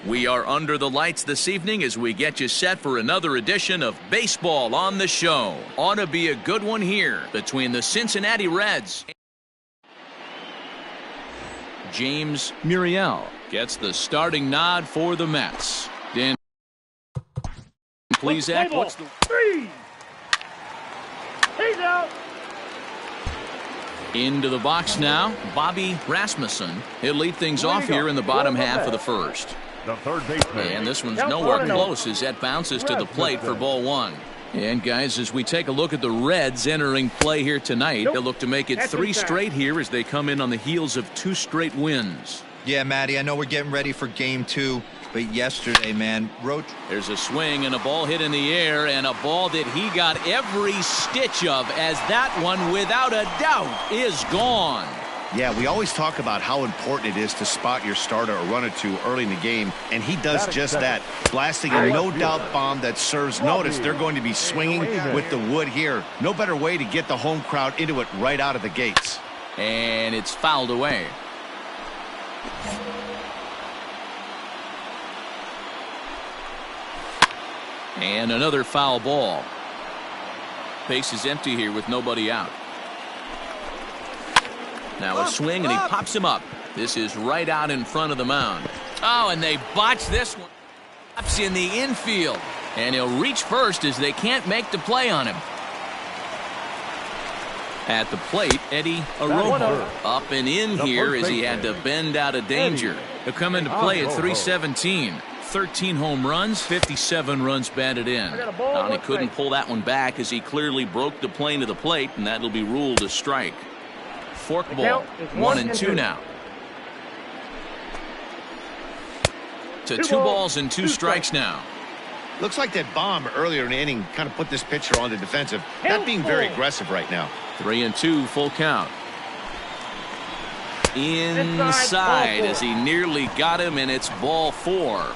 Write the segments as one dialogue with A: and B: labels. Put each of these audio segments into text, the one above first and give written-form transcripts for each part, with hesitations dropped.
A: We are under the lights this evening as we get you set for another edition of Baseball on the Show. Ought to be a good one here between the Cincinnati Reds. James Muriel gets the starting nod for the Mets. Dan Plesac, what's the...
B: He's out.
A: Into the box now, Bobby Rasmussen. He'll lead things off here in the bottom half of the first.
B: The third baseman.
A: And this one's nowhere close as that bounces to the plate for ball one. And guys, as we take a look at the Reds entering play here tonight, they'll look to make it 3 straight here as they come in on the heels of 2 straight wins.
C: Yeah, Matty, I know we're getting ready for game 2, but yesterday, man,
A: There's a swing and a ball hit in the air, and a ball that he got every stitch of, as that one, without a doubt, is gone.
D: Yeah, we always talk about how important it is to spot your starter or run or two early in the game, and he does just that, blasting a no-doubt bomb that serves notice. They're going to be swinging with the wood here. No better way to get the home crowd into it right out of the gates.
A: And it's fouled away. And another foul ball. Base is empty here with nobody out. Now a swing, and he pops him up. This is right out in front of the mound. Oh, and they botch this one. Pops in the infield. And he'll reach first as they can't make the play on him. At the plate, Eddie Arojo up and in here as he had to bend out of danger. He'll come into play at 317. 13 home runs, 57 runs batted in. And he couldn't pull that one back as he clearly broke the plane of the plate, and that'll be ruled a strike. Fork ball, 1-2 now. To 2 balls and 2 strikes now.
D: Looks like that bomb earlier in the inning kind of put this pitcher on the defensive. Not being very aggressive right now.
A: 3-2, full count. Inside as he nearly got him, and it's ball 4.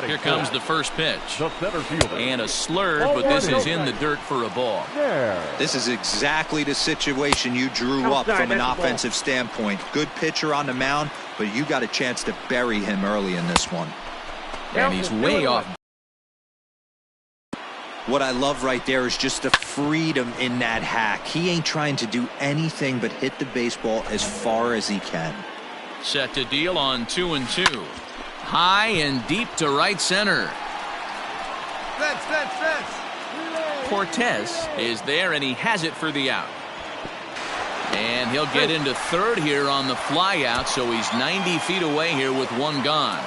A: Here comes the first pitch. And a slurve, but this is in the dirt for a ball.
C: This is exactly the situation you drew up from an offensive standpoint. Good pitcher on the mound, but you got a chance to bury him early in this one.
A: And he's way off.
C: What I love right there is just the freedom in that hack. He ain't trying to do anything but hit the baseball as far as he can.
A: Set to deal on 2-2. High and deep to right center. Cortez is there, and he has it for the out. And he'll get into third here on the fly out, so he's 90 feet away here with 1 gone.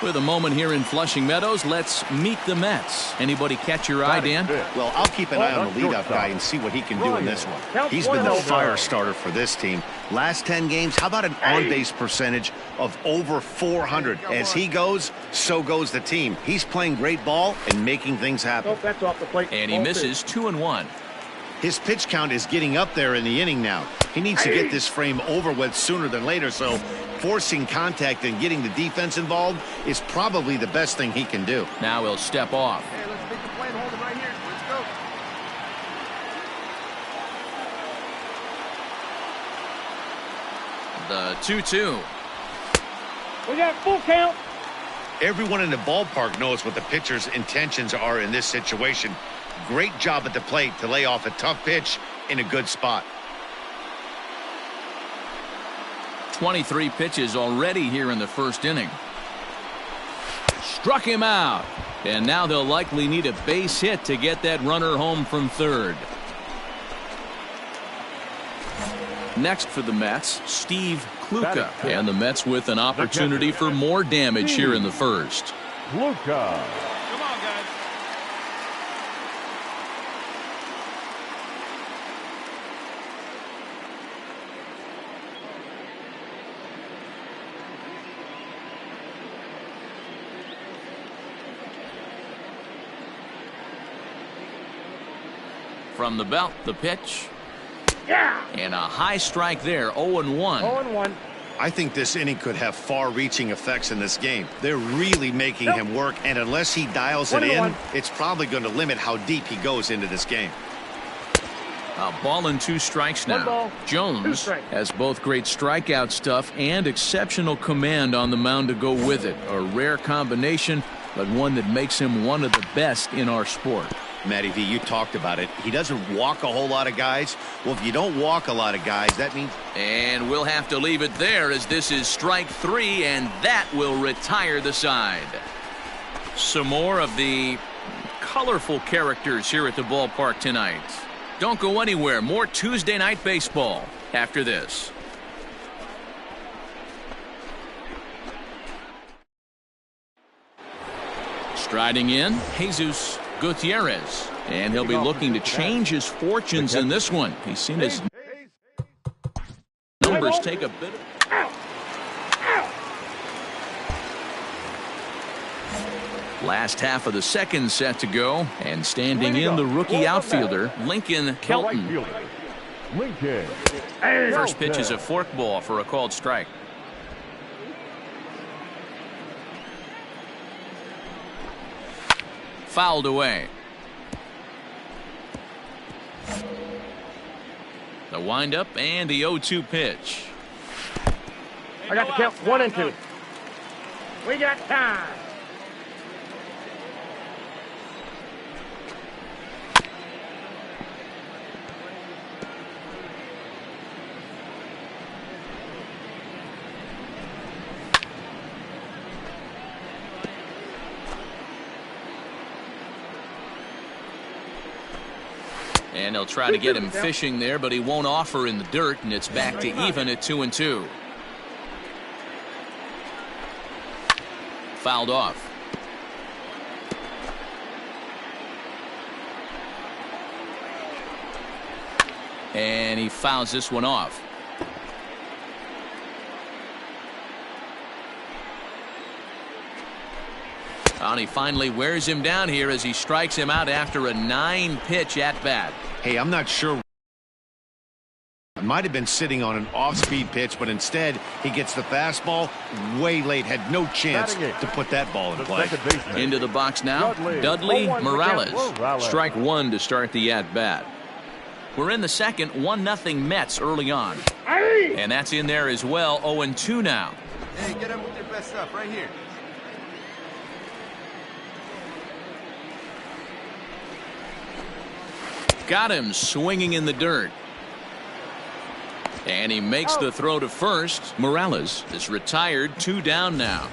A: With a moment here in Flushing Meadows, let's meet the Mets. Anybody catch your eye, Dan?
D: Well, I'll keep an eye on the leadoff guy and see what he can do in this one. He's been the fire starter for this team. Last 10 games, how about an on-base percentage of over 400? As he goes, so goes the team. He's playing great ball and making things happen.
B: That's off the plate.
A: And he misses 2-1.
D: His pitch count is getting up there in the inning now. He needs to get this frame over with sooner than later, so forcing contact and getting the defense involved is probably the best thing he can do.
A: Now he'll step off.
B: Hey, let's make the play and hold it right here. Let's go.
A: The 2-2.
B: We got full count.
D: Everyone in the ballpark knows what the pitcher's intentions are in this situation. Great job at the plate to lay off a tough pitch in a good spot.
A: 23 pitches already here in the first inning. Struck him out. And now they'll likely need a base hit to get that runner home from third. Next for the Mets, Steve Kluka. And the Mets with an opportunity for more damage here in the first.
B: Luka.
A: From the belt, the pitch. And a high strike there, 0-1.
B: 0-1.
D: I think this inning could have far-reaching effects in this game. They're really making him work, and unless he dials it in, it's probably going to limit how deep he goes into this game.
A: A ball and 2 strikes now. Jones has both great strikeout stuff and exceptional command on the mound to go with it. A rare combination, but one that makes him one of the best in our sport.
D: Matty V, you talked about it. He doesn't walk a whole lot of guys. Well, if you don't walk a lot of guys, that means...
A: And we'll have to leave it there as this is strike 3, and that will retire the side. Some more of the colorful characters here at the ballpark tonight. Don't go anywhere. More Tuesday Night Baseball after this. Striding in, Jesus Gutierrez. And he'll be looking to change his fortunes in this one. He's seen his numbers take a bit of... Last half of the second set to go, and standing in the rookie outfielder, Lincoln Kelton. First pitch is a forkball for a called strike. Fouled away. The windup and the 0-2 pitch.
B: I got the count 1 and 2. We got time.
A: And they'll try to get him fishing there, but he won't offer in the dirt, and it's back to even at 2-2. Fouled off. And he fouls this one off. And he finally wears him down here as he strikes him out after a 9-pitch at-bat.
D: Hey, I'm not sure. Might have been sitting on an off-speed pitch, but instead he gets the fastball way late. Had no chance to put that ball in play.
A: Into the box now, Dudley Morales. Strike 1 to start the at-bat. We're in the second, 1-0 Mets early on. And that's in there as well, 0-2 now.
E: Hey, get him with your best stuff right here.
A: Got him swinging in the dirt. And he makes the throw to first. Morales is retired, 2 down now.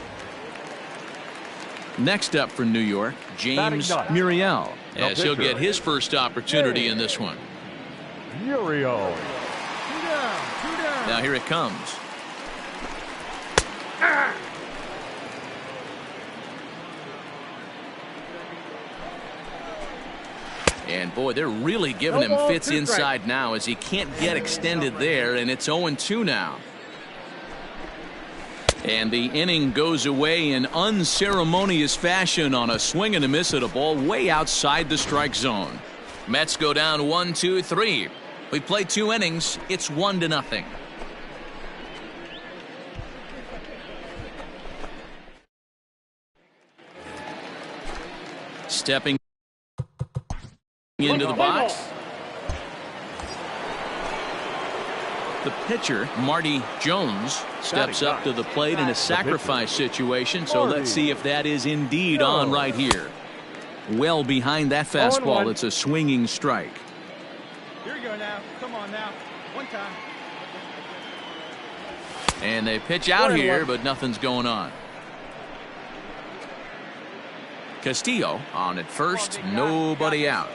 A: Next up for New York, James Muriel, as he'll get his first opportunity in this one.
B: Muriel.
E: 2 down, 2 down.
A: Now here it comes. And boy, they're really giving him fits inside now as he can't get extended there, and it's 0-2 now. And the inning goes away in unceremonious fashion on a swing and a miss at a ball way outside the strike zone. Mets go down 1-2-3. We play 2 innings. It's 1-0. Stepping into the box. The pitcher, Marty Jones, steps up to the plate in a sacrifice situation, so let's see if that is indeed on right here. Well behind that fastball, it's a swinging strike.
E: Here we go now. Come on now. 1 time.
A: And they pitch out here, but nothing's going on. Castillo on at first, nobody out.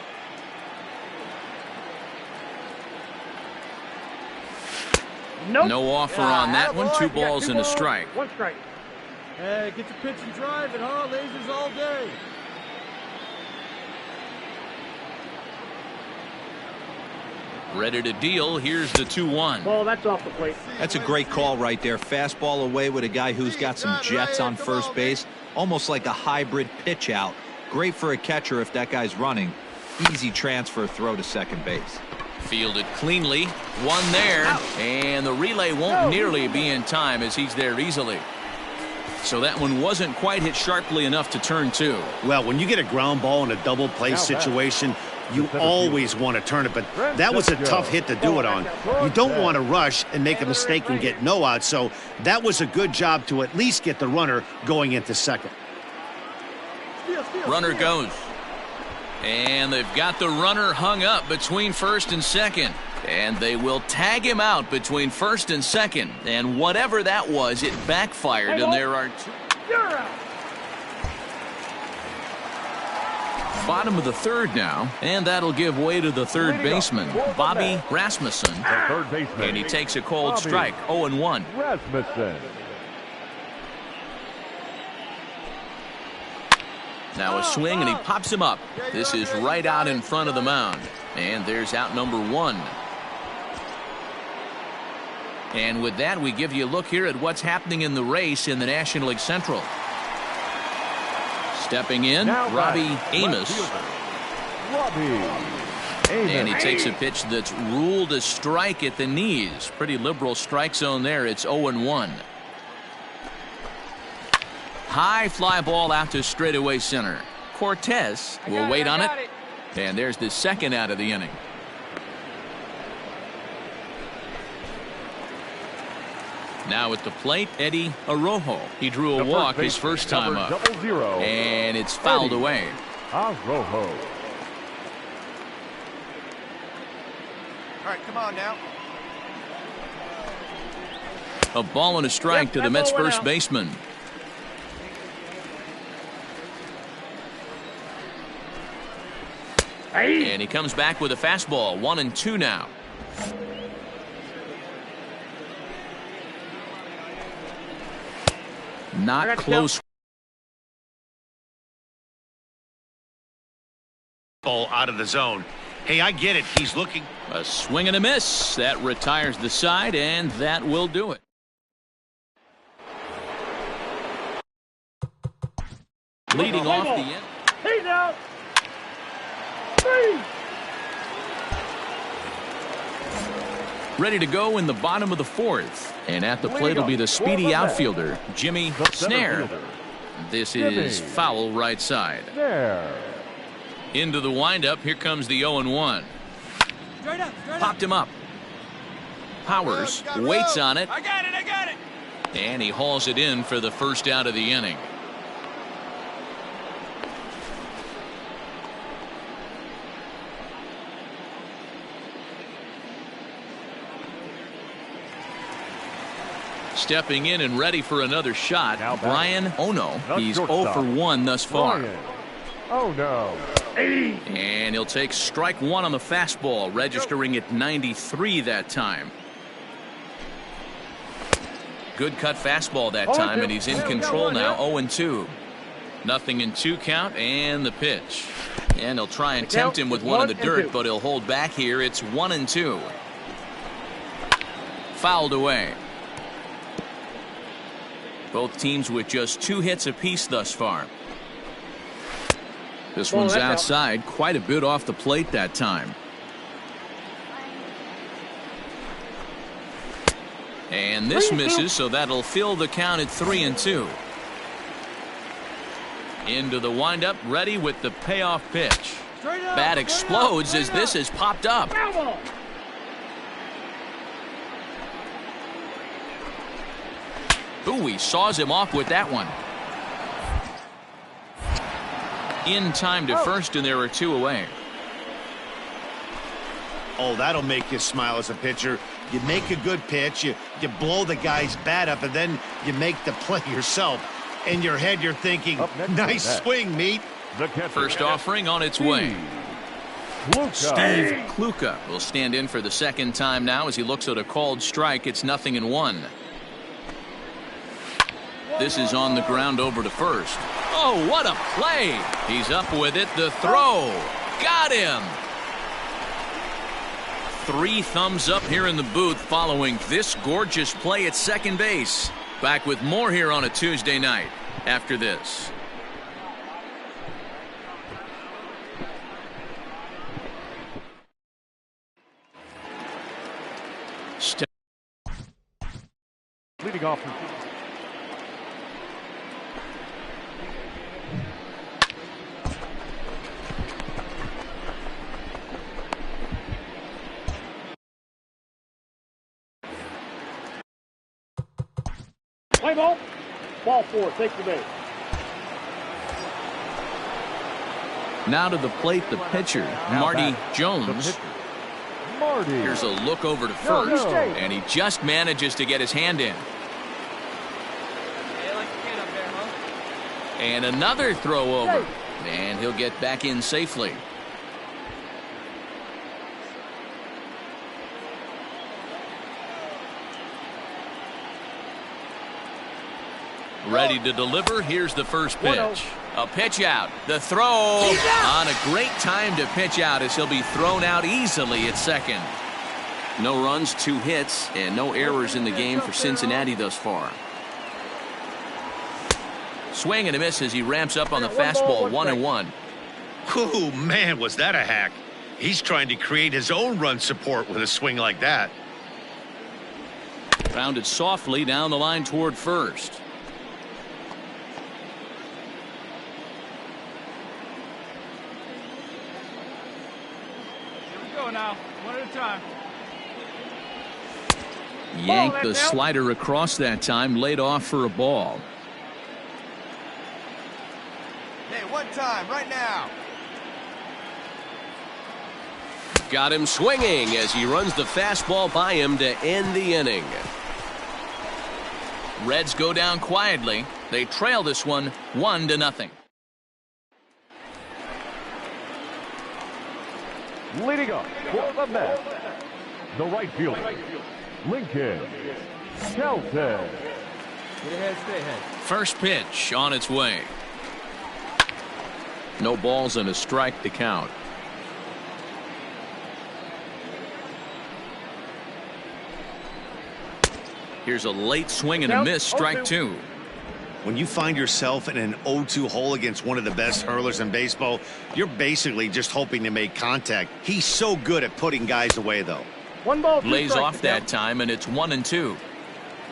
A: No offer on that one. 2 balls and a strike.
B: 1 strike.
E: Hey, get your pitch and drive it, huh? Lasers all day.
A: Ready to deal. Here's the 2-1.
B: Ball, that's off the plate.
C: That's a great call right there. Fastball away with a guy who's got some jets on first base. Almost like a hybrid pitch out. Great for a catcher if that guy's running. Easy transfer throw to second base.
A: Fielded cleanly. 1 there. And the relay won't nearly be in time as he's there easily. So that one wasn't quite hit sharply enough to turn 2.
D: Well, when you get a ground ball in a double play situation, you always want to turn it, but that was a tough hit to do it on. You don't want to rush and make a mistake and get no out, so that was a good job to at least get the runner going into second.
A: Runner goes. And they've got the runner hung up between first and second. And they will tag him out between first and second. And whatever that was, it backfired, and there are two. Bottom of the third now, and that'll give way to the third baseman, Bobby Rasmussen. And he takes a cold strike, 0-1.
B: Rasmussen.
A: Now a swing, and he pops him up. This is right out in front of the mound. And there's out number 1. And with that, we give you a look here at what's happening in the race in the National League Central. Stepping in, Robbie Amos. And he takes a pitch that's ruled a strike at the knees. Pretty liberal strike zone there. It's 0-1. High fly ball out to straightaway center. Cortez will wait on it. And there's the second out of the inning. Now at the plate, Eddie Arrojo. He drew a walk his first time up. And it's fouled away.
B: Arrojo.
F: All right, come on now.
A: A ball and a strike to the Mets first baseman. And he comes back with a fastball. 1-2 now. Not close.
D: Ball out of the zone. Hey, I get it. He's looking.
A: A swing and a miss. That retires the side, and that will do it. Leading off the end.
B: He's out.
A: Ready to go in the bottom of the fourth. And at the plate will be the speedy outfielder, Jimmy Snare. This is foul right side. Into the windup. Here comes the 0-1. Popped him up. Powers waits on it.
F: I got it.
A: And he hauls it in for the first out of the inning. Stepping in and ready for another shot, Brian Ono. He's 0 for 1 thus far.
B: Oh no.
A: And he'll take strike 1 on the fastball, registering at 93 that time. Good cut fastball that time, and he's in control now. 0-2. Nothing in 2 count, and the pitch. And he'll try and tempt him with one in the dirt, but he'll hold back here. It's 1-2. Fouled away. Both teams with just 2 hits apiece thus far. This one's outside, quite a bit off the plate that time. And this misses, so that'll fill the count at 3-2. Into the windup, ready with the payoff pitch. Bat explodes as this is popped up. Ooh, he saws him off with that one. In time to first, and there are 2 away.
D: Oh, that'll make you smile as a pitcher. You make a good pitch, you blow the guy's bat up, and then you make the play yourself. In your head, you're thinking, nice swing, meat.
A: First offering on its way. Steve Kluka will stand in for the second time now as he looks at a called strike. It's 0-1. This is on the ground over to first. Oh, what a play. He's up with it. The throw. Got him. 3 thumbs up here in the booth following this gorgeous play at second base. Back with more here on a Tuesday night after this.
B: Leading off. Play ball. Ball 4. Take the base.
A: Now to the plate, the pitcher, Marty Jones. Here's a look over to first, and he just manages to get his hand in. And another throw over, and he'll get back in safely. Ready to deliver. Here's the first pitch. A pitch out. The throw on a great time to pitch out as he'll be thrown out easily at second. No runs, 2 hits, and no errors in the game for Cincinnati thus far. Swing and a miss as he ramps up on the fastball, 1-1.
D: Oh, man, was that a hack. He's trying to create his own run support with a swing like that.
A: Grounded softly down the line toward first.
E: Now, one at a time.
A: Yanked the slider across that time, laid off for a ball.
F: Hey, one time, right now.
G: Got him swinging as he runs the fastball by him to end the inning.
A: Reds go down quietly. They trail this one 1-0.
H: Leading up for the Mets, the right fielder, Lincoln Shelton.
E: Get ahead, stay ahead.
A: First pitch on its way. No balls and a strike to count. Here's a late swing and a miss, strike 2.
D: When you find yourself in an 0-2 hole against one of the best hurlers in baseball, you're basically just hoping to make contact. He's so good at putting guys away, though.
B: 1 ball, 2
A: Lays
B: strikes,
A: off that time, and it's 1-2.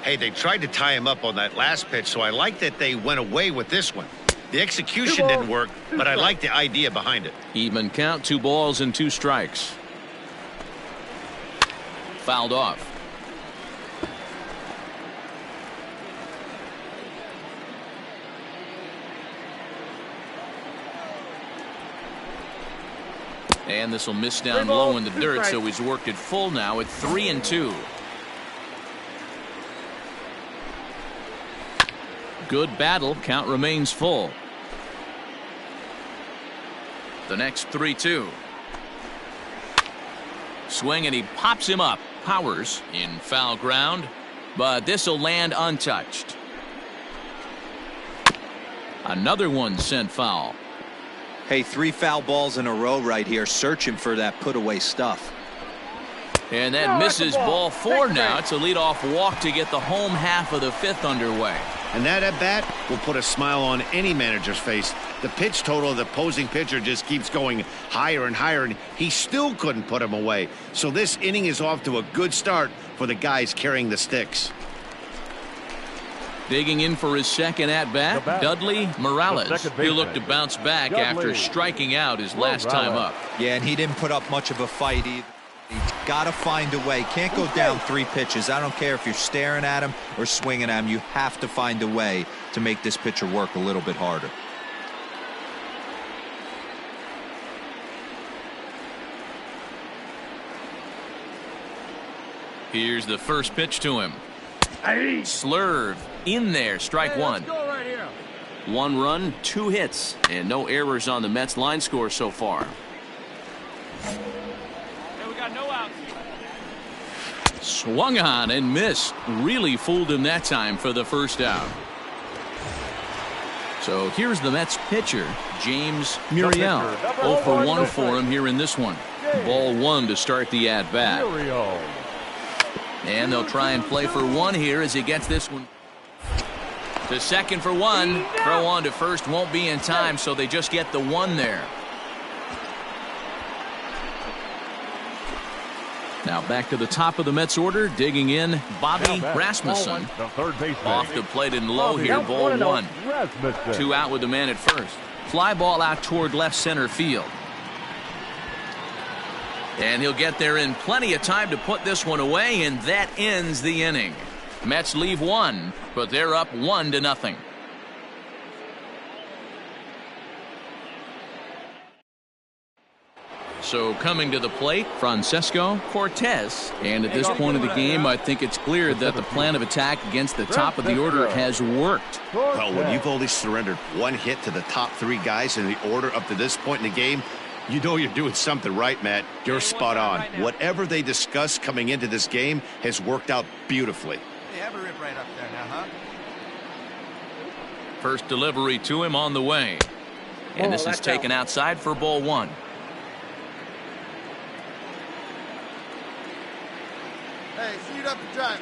D: Hey, they tried to tie him up on that last pitch, so I like that they went away with this one. The execution didn't work, but I like the idea behind it.
A: Even count, 2 balls and 2 strikes. Fouled off. And this will miss down low in the dirt, so he's worked it full now at 3-2. Good battle. Count remains full. The next 3-2. Swing and he pops him up. Powers in foul ground, but this will land untouched. Another one sent foul.
C: Hey, 3 foul balls in a row right here, searching for that put away stuff.
A: And that misses ball 4 now. It's a leadoff walk to get the home half of the 5th underway.
D: And that at bat will put a smile on any manager's face. The pitch total of the opposing pitcher just keeps going higher and higher, and he still couldn't put him away. So this inning is off to a good start for the guys carrying the sticks.
A: Digging in for his second at-bat, Dudley Morales. He'll look to bounce back after striking out his last time up.
C: Yeah, and he didn't put up much of a fight either. He's got to find a way. Can't go down 3 pitches. I don't care if you're staring at him or swinging at him. You have to find a way to make this pitcher work a little bit harder.
A: Here's the first pitch to him. Slurve in there, strike 1.
E: Right here.
A: 1 run, 2 hits, and no errors on the Mets line score so far.
E: Hey, we got no outs.
A: Swung on and missed. Really fooled him that time for the first out. So here's the Mets pitcher, James Muriel. 0 for 1 for him here in this one. Ball 1 to start the at-bat. And they'll try and play for 1 here as he gets this one to second for 1. Throw on to first won't be in time, so they just get the 1 there. Now back to the top of the Mets order, digging in, Bobby Rasmussen. Off the plate and low here, ball 1. 2 out with the man at first. Fly ball out toward left center field. And he'll get there in plenty of time to put this one away, and that ends the inning. Mets leave one, but they're up 1-0. So coming to the plate, Francesco Cortez. And at this point of the game, I think it's clear that the plan of attack against the top of the order has worked.
D: Well, when you've only surrendered one hit to the top three guys in the order up to this point in the game, you know you're doing something right, Matt. You're spot on. Whatever they discussed coming into this game has worked out beautifully.
F: Hey, have a rip right up there now, huh?
A: First delivery to him on the way. And this is taken outside for ball 1.
F: Hey, suit up and drive.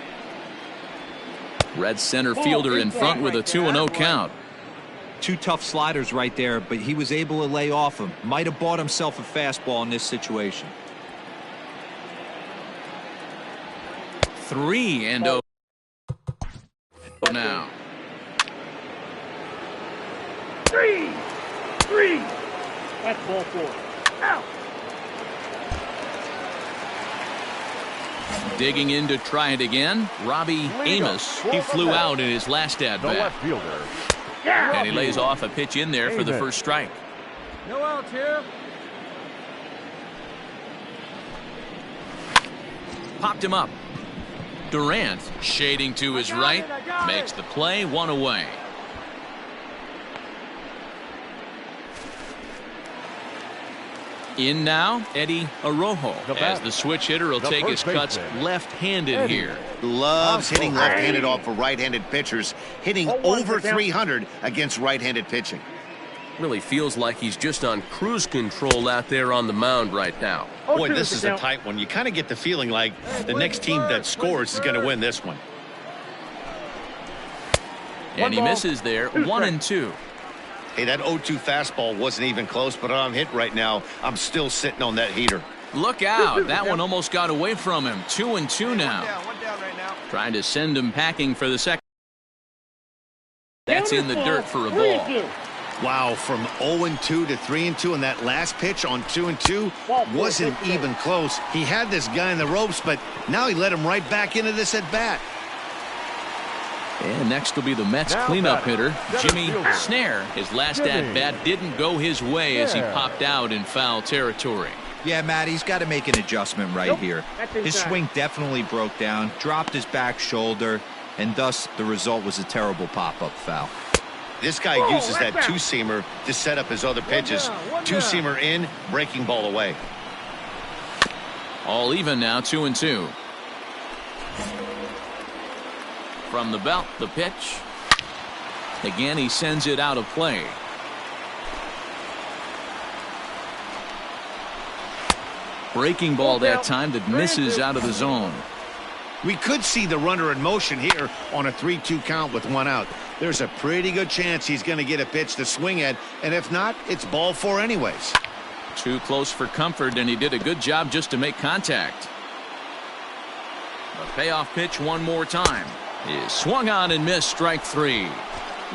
A: Red center fielder in front with a 2-0 count.
C: 2 tough sliders right there, but he was able to lay off him. Might have bought himself a fastball in this situation.
A: 3-0 now.
B: 3. That's ball 4. Out.
A: Digging in to try it again, Robbie Amos. He flew out in his last
H: The
A: at-bat.
H: left fielder.
A: And he lays off a pitch in there for the first strike.
E: No outs here.
A: Popped him up. Durant shading to his right. Makes the play, 1 away. In now, Eddie Arrojo, as the switch hitter will take his cuts left-handed here.
D: Loves hitting left-handed off for right-handed pitchers, hitting over 300 against right-handed pitching.
G: Really feels like he's just on cruise control out there on the mound right now.
D: Boy, this is a tight one. You kind of get the feeling like the next team that scores is going to win this one.
A: And he misses there, 1-2.
D: Hey, that 0-2 fastball wasn't even close, but I'm hit right now. I'm still sitting on that heater.
A: Look out. That one almost got away from him. 2-2 now.
F: One down right now.
A: Trying to send him packing for the second. That's in the dirt for a ball.
D: Wow, from 0-2 to 3-2, and that last pitch on 2-2 wasn't even close. He had this guy in the ropes, but now he let him right back into this at-bat.
A: And next will be the Mets cleanup hitter, Jimmy Snare. His last at-bat didn't go his way as he popped out in foul territory.
C: Yeah, Matt, he's got to make an adjustment right here. His swing definitely broke down, dropped his back shoulder, and thus the result was a terrible pop-up foul.
D: This guy uses that two-seamer to set up his other pitches. Two-seamer in, breaking ball away.
A: All even now, 2-2. From the belt, the pitch. Again, he sends it out of play. Breaking ball that time that misses out of the zone.
D: We could see the runner in motion here on a 3-2 count with 1 out. There's a pretty good chance he's going to get a pitch to swing at, and if not, it's ball 4 anyways.
A: Too close for comfort, and he did a good job just to make contact. A payoff pitch one more time. Is swung on and missed, strike 3.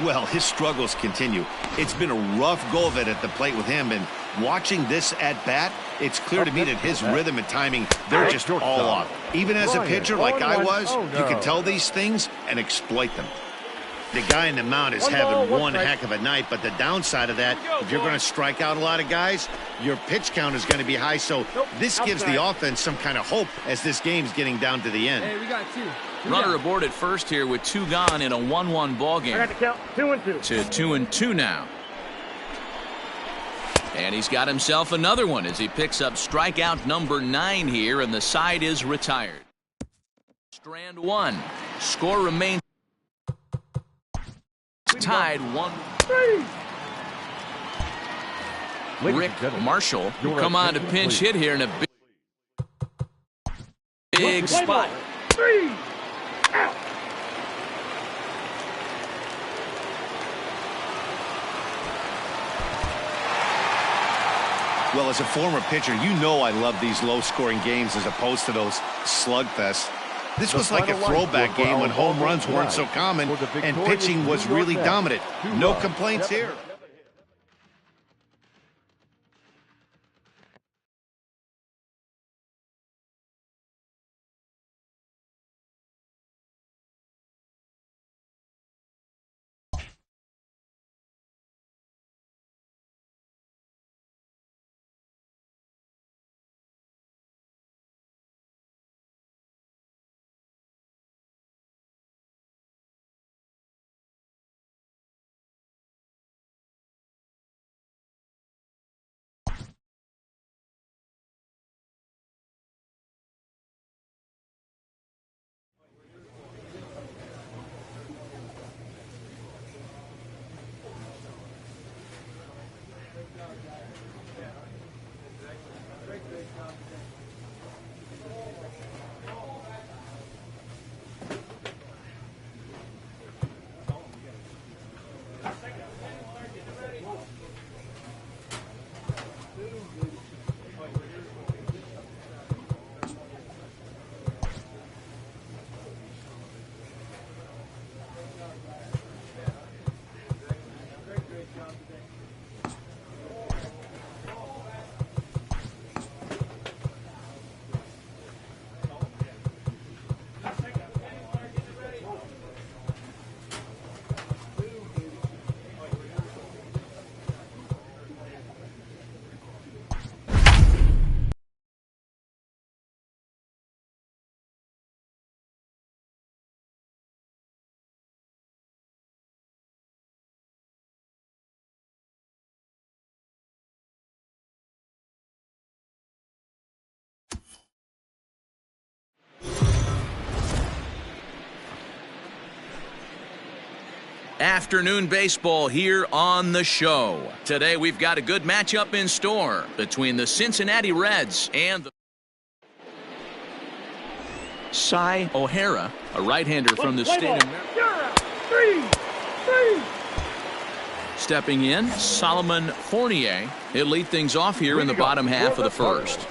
D: Well, his struggles continue. It's been a rough go of it at the plate with him, and watching this at-bat, it's clear to me that his rhythm and timing, they're just all off. Even as a pitcher like I was, you can tell these things and exploit them. The guy in the mound is having one heck of a night, but the downside of that, if you're going to strike out a lot of guys, your pitch count is going to be high, so this gives the offense some kind of hope as this game's getting down to the end.
E: Hey, we got 2.
A: Runner aboard at first here with 2 gone in a 1-1 ball game.
B: I got to count 2-2.
A: To 2-2 now. And he's got himself another one as he picks up strikeout number 9 here, and the side is retired. Strand 1. Score remains tied 1. Rick Marshall will come on to pinch hit here in a big spot.
B: 3. Out.
D: Well, as a former pitcher, you know I love these low-scoring games as opposed to those slugfests. This was like a throwback game when home runs weren't so common and pitching was really dominant. No complaints here.
A: Afternoon baseball here on the show. Today we've got a good matchup in store between the Cincinnati Reds and the Cy O'Hara, a right-hander from the state of Maryland. Stepping in, Solomon Fournier. He'll lead things off here in the bottom half of the first.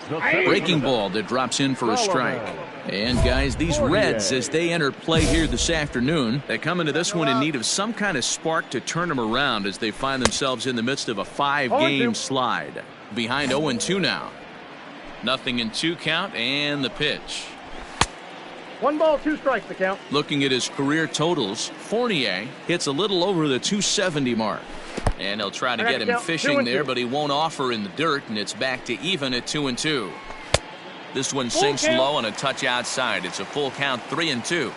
A: Breaking ball that drops in for a strike. And guys, these Reds, as they enter play here this afternoon, they come into this one in need of some kind of spark to turn them around as they find themselves in the midst of a 5-game slide. Behind 0-2 now. 0-2 count and the pitch.
B: 1 ball, 2 strikes the count.
A: Looking at his career totals, Fournier hits a little over the 270 mark. And he'll try to get him fishing there, but he won't offer in the dirt, and it's back to even at 2-2. This one sinks low and a touch outside. It's a full count, 3-2.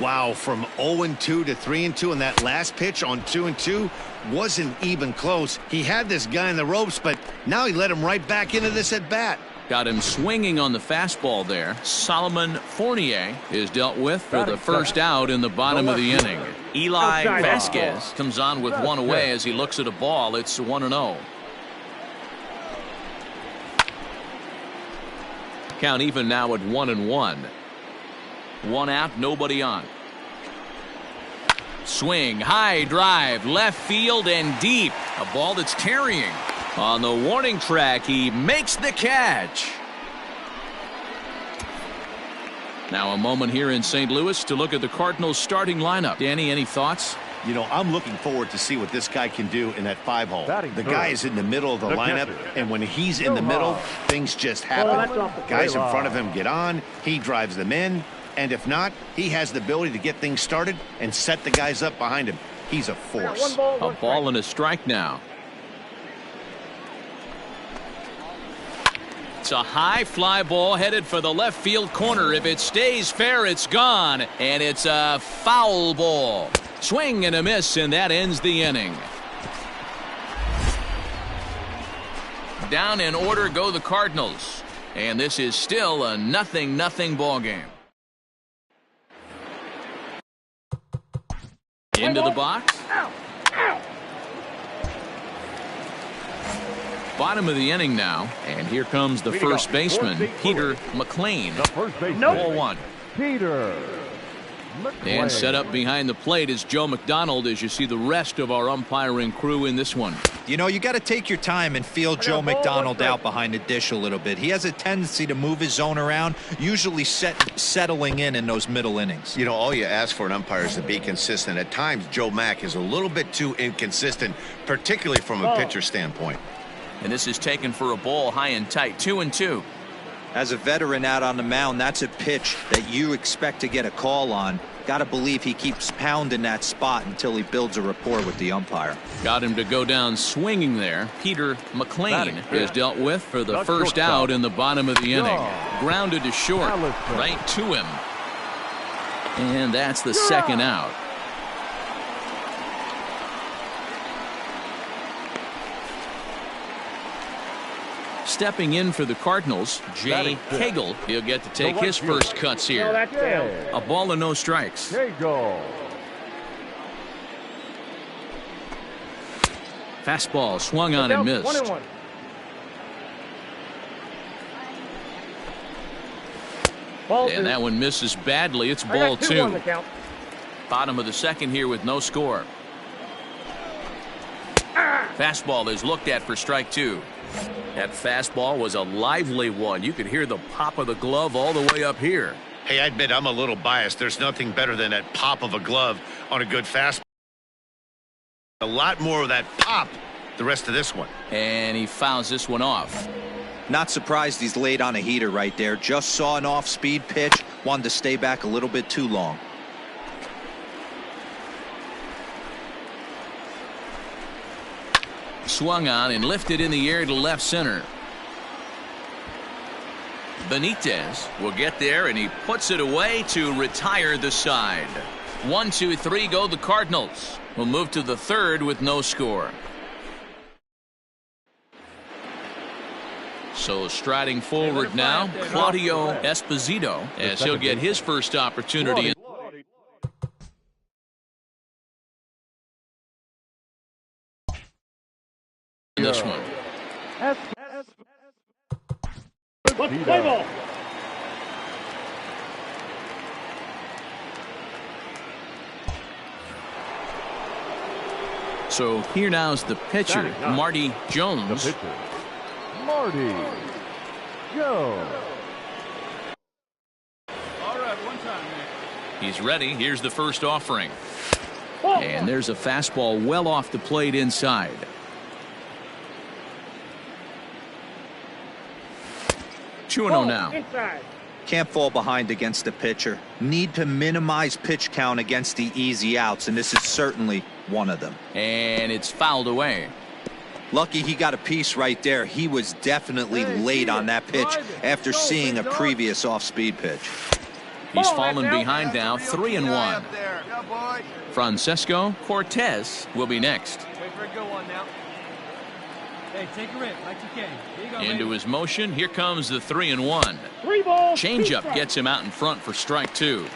D: Wow, from 0-2 to 3-2, and that last pitch on 2-2 wasn't even close. He had this guy in the ropes, but now he let him right back into this at bat.
A: Got him swinging on the fastball there. Solomon Fournier is dealt with for the first out in the bottom of the inning. Eli Vasquez comes on with one away as he looks at a ball. It's 1-0. Count even now at 1-1. 1 out, nobody on. Swing, high drive, left field and deep. A ball that's carrying. On the warning track, he makes the catch. Now a moment here in St. Louis to look at the Cardinals starting lineup. Danny, any thoughts?
D: You know, I'm looking forward to see what this guy can do in that 5-hole. The guy is in the middle of the lineup, and when he's in the middle, things just happen. Guys in front of him get on, he drives them in, and if not, he has the ability to get things started and set the guys up behind him. He's a force.
A: A ball and a strike now. It's a high fly ball headed for the left field corner. If it stays fair, it's gone. And it's a foul ball. Swing and a miss, and that ends the inning. Down in order go the Cardinals. And this is still a 0-0 ball game. Into the box. Bottom of the inning now, and here comes the first baseman, Peter McLean. Ball 1.
H: Peter.
A: And set up behind the plate is Joe McDonald as you see the rest of our umpiring crew in this one.
C: You know, you got to take your time and feel Joe McDonald out behind the dish a little bit. He has a tendency to move his zone around, usually settling in those middle innings.
D: You know, all you ask for an umpire is to be consistent. At times, Joe Mack is a little bit too inconsistent, particularly from a pitcher standpoint.
A: And this is taken for a ball high and tight, 2-2.
C: As a veteran out on the mound, that's a pitch that you expect to get a call on. Got to believe he keeps pounding that spot until he builds a rapport with the umpire.
A: Got him to go down swinging there. Peter McLean is dealt with for the first out in the bottom of the inning. Grounded to short, right to him. And that's the second out. Stepping in for the Cardinals, Jay Cagle. He'll get to take his first cuts here. A ball and no strikes. Fastball swung on and missed. And that one misses badly. It's ball 2. Bottom of the second here with no score. Fastball is looked at for strike 2. That fastball was a lively one. You could hear the pop of the glove all the way up here.
D: Hey, I admit I'm a little biased. There's nothing better than that pop of a glove on a good fastball. A lot more of that pop the rest of this one.
A: And he fouls this one off.
C: Not surprised he's laid on a heater right there. Just saw an off-speed pitch. Wanted to stay back a little bit too long.
A: Swung on and lifted in the air to left center. Benitez will get there, and he puts it away to retire the side. 1, 2, 3 go the Cardinals. We'll move to the third with no score. So striding forward now, Claudio Esposito, as he'll get his first opportunity in this one.
B: Play ball.
A: So here now's the pitcher, Marty Jones.
H: The pitcher, Marty Jones.
E: All right, one time, man.
A: He's ready. Here's the first offering. And there's a fastball well off the plate inside. Two and 0 now.
C: Can't fall behind against the pitcher. Need to minimize pitch count against the easy outs, and this is certainly one of them.
A: And it's fouled away.
C: Lucky he got a piece right there. He was definitely late on that pitch after seeing a previous off-speed pitch.
A: He's fallen behind now, 3-1.
F: Yeah, boy.
A: Francesco Cortez will be next.
E: Wait for a good one now. Hey, take a rip like you can. Here you go,
A: Into
E: baby.
A: his motion. Here comes the 3-1.
B: 3 balls.
A: Changeup gets him out in front for strike 2.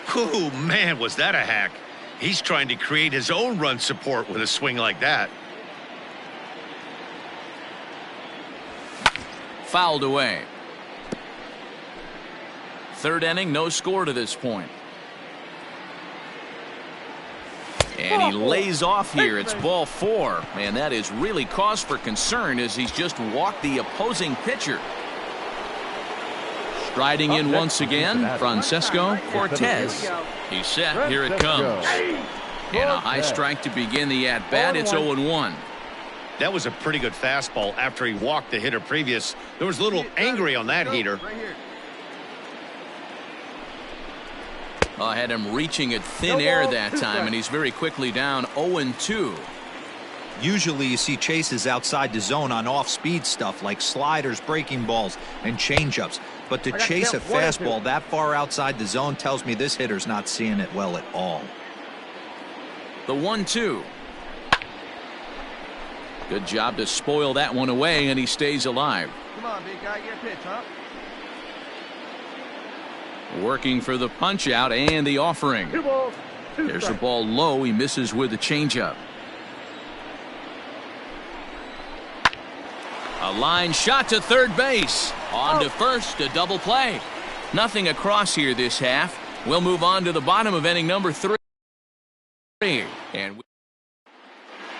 D: Oh, man, was that a hack. He's trying to create his own run support with a swing like that.
A: Fouled away. Third inning, no score to this point. And he lays off here. It's ball 4. And that is really cause for concern as he's just walked the opposing pitcher. Striding in once again, Francesco Cortez. He's set. Here it comes. And a high strike to begin the at-bat. It's 0-1.
D: That was a pretty good fastball after he walked the hitter previous. There was a little angry on that heater.
F: Right here.
A: I had him reaching at thin air that time, and he's very quickly down 0-2.
C: Usually you see chases outside the zone on off-speed stuff like sliders, breaking balls, and changeups. But to chase a fastball that far outside the zone tells me this hitter's not seeing it well at all.
A: The 1-2. Good job to spoil that one away, and he stays alive.
F: Come on, big guy, get a pitch, huh?
A: Working for the punch out and the offering.
B: 2 balls. 2
A: There's a
B: strikes.
A: ball low. He misses with a changeup. A line shot to third base. On to first, a double play. Nothing across here this half. We'll move on to the bottom of inning number 3. And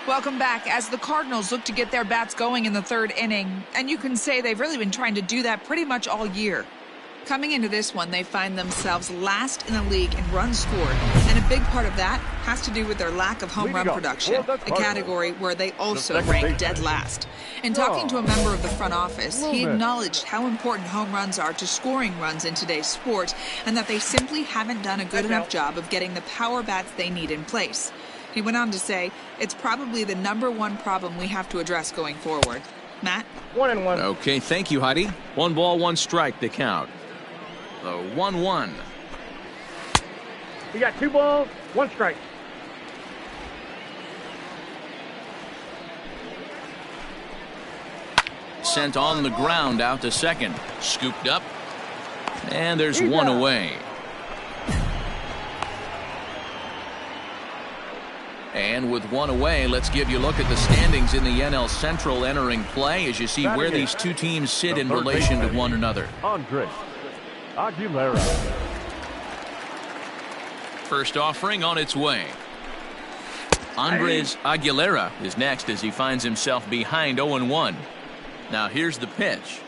I: Welcome back as the Cardinals look to get their bats going in the third inning. And you can say they've really been trying to do that pretty much all year. Coming into this one, they find themselves last in the league in runs scored. And a big part of that has to do with their lack of home run production, a category where they also rank dead last. In talking to a member of the front office, he acknowledged how important home runs are to scoring runs in today's sport, and that they simply haven't done a good enough job of getting the power bats they need in place. He went on to say, it's probably the #1 problem we have to address going forward. Matt?
B: 1-1.
A: okay, thank you, Heidi. 1 ball, 1 strike, the count. The 1-1.
B: You got 2 balls, 1 strike.
A: Sent on the ground out to second. Scooped up. And there's one away. And with one away, let's give you a look at the standings in the NL Central entering play as you see where these two teams sit in relation to one another.
H: Andre. Aguilera.
A: First offering on its way. Andres Aguilera is next as he finds himself behind 0-1. Now here's the pitch.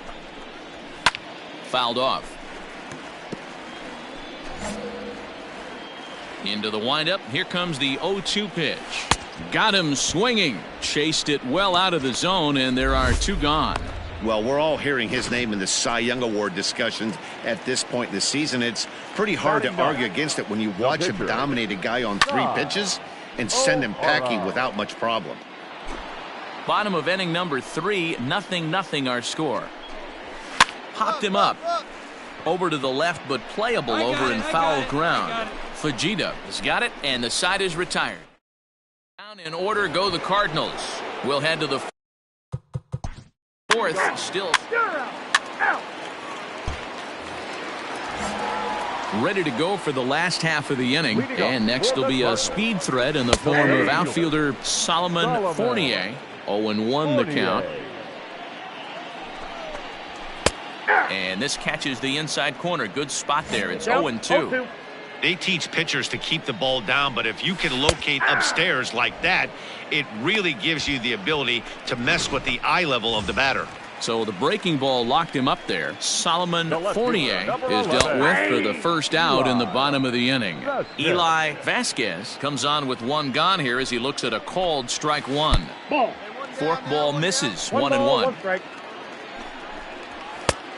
A: Fouled off. Into the windup. Here comes the 0-2 pitch. Got him swinging. Chased it well out of the zone, and there are 2 gone.
D: Well, we're all hearing his name in the Cy Young Award discussions at this point in the season. It's pretty hard to argue against it when you watch him dominate a guy on 3 pitches and send him packing without much problem.
A: Bottom of inning number 3, 0-0 our score. Popped him up. Over to the left, but playable over in foul ground. Fujita has got it, and the side is retired. Down in order go the Cardinals. We'll head to the 4th. Still ready to go for the last half of the inning. And next will be a speed threat in the form of outfielder Solomon Fournier. 0-1 the count. And this catches the inside corner. Good spot there. It's 0-2.
D: They teach pitchers to keep the ball down, but if you can locate upstairs like that, it really gives you the ability to mess with the eye level of the batter.
A: So the breaking ball locked him up there. Solomon Fournier is dealt with for the first out in the bottom of the inning. Eli Vasquez comes on with 1 gone here as he looks at a called strike 1. Forkball misses. 1-1.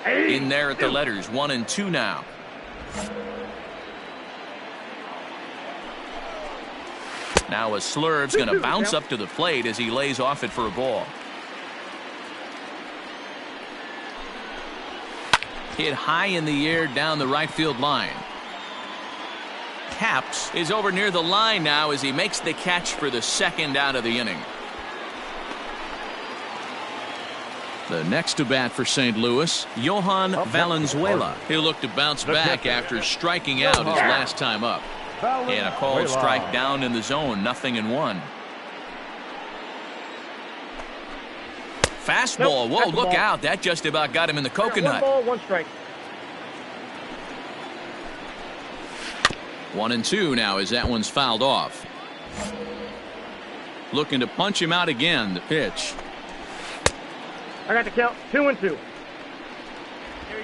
A: In there at the letters. 1-2 now. Now a slurve's going to bounce up to the plate as he lays off it for a ball. Hit high in the air down the right field line. Capps is over near the line now as he makes the catch for the 2nd out of the inning. The next to bat for St. Louis, Johan Valenzuela. He'll look to bounce back after striking out his last time up. And a called strike down in the zone, 0-1. Fastball. Whoa, look out. That just about got him in the coconut.
B: 1 ball, 1 strike.
A: 1-2 now as that one's fouled off. Looking to punch him out again. The pitch.
B: I got the count. 2-2.
E: Here you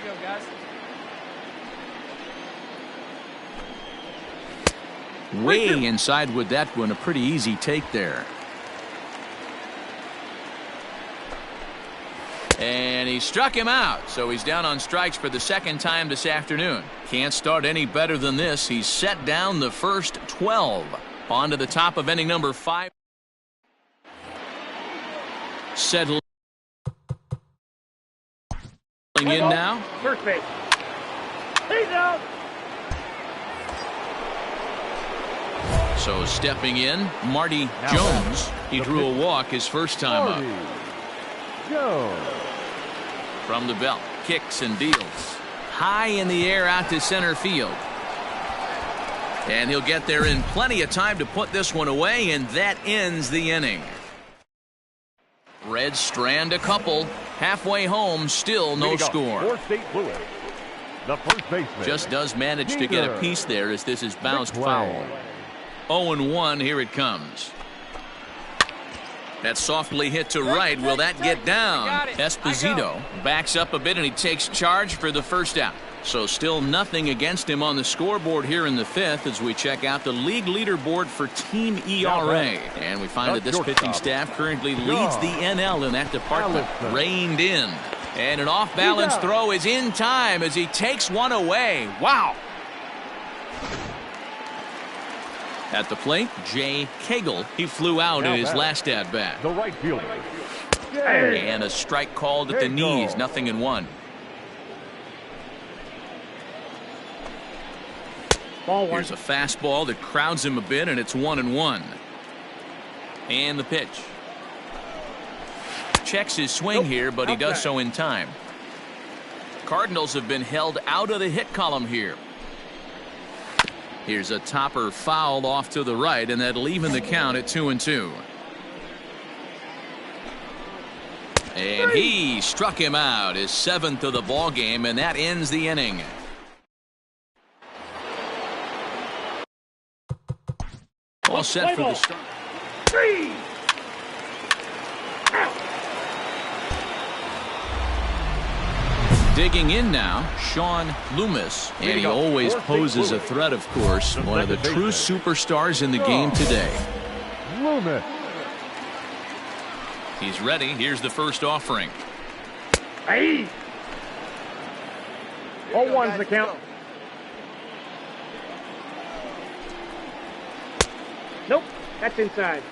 E: go, guys.
A: Way inside with that one. A pretty easy take there. And he struck him out, so he's down on strikes for the 2nd time this afternoon. Can't start any better than this. He's set down the first 12. On to the top of inning number 5. Settling in now.
B: First base. He's out.
A: So stepping in, Marty Jones. He drew a walk his first time up. From the belt, kicks and deals. High in the air out to center field. And he'll get there in plenty of time to put this one away, and that ends the inning. Reds strand a couple. Halfway home, still no score.
H: The first baseman.
A: Just does manage to get a piece there as this is bounced foul. 0-1, here it comes. That's softly hit to right. Will that get down? Esposito backs up a bit and he takes charge for the first out. So still nothing against him on the scoreboard here in the 5th as we check out the league leaderboard for team ERA. And we find that this pitching staff currently leads the NL in that department. Reined in. And an off-balance throw is in time as he takes one away. Wow. At the plate, Jay Cagle. He flew out in his last at-bat.
H: The right fielder.
A: And a strike called at the knees, 0-1. Here's a fastball that crowds him a bit, and it's 1-1. And the pitch. Checks his swing here, but he does so in time. Cardinals have been held out of the hit column here. Here's a topper fouled off to the right, and that'll even the count at 2-2. And he struck him out, his 7th of the ball game, and that ends the inning. All set for the start. Digging in now, Sean Loomis. And he always poses a threat, of course. One of the true superstars in the game today.
H: Loomis.
A: He's ready. Here's the first offering.
B: Hey! 0-1's the count. Nope, that's inside.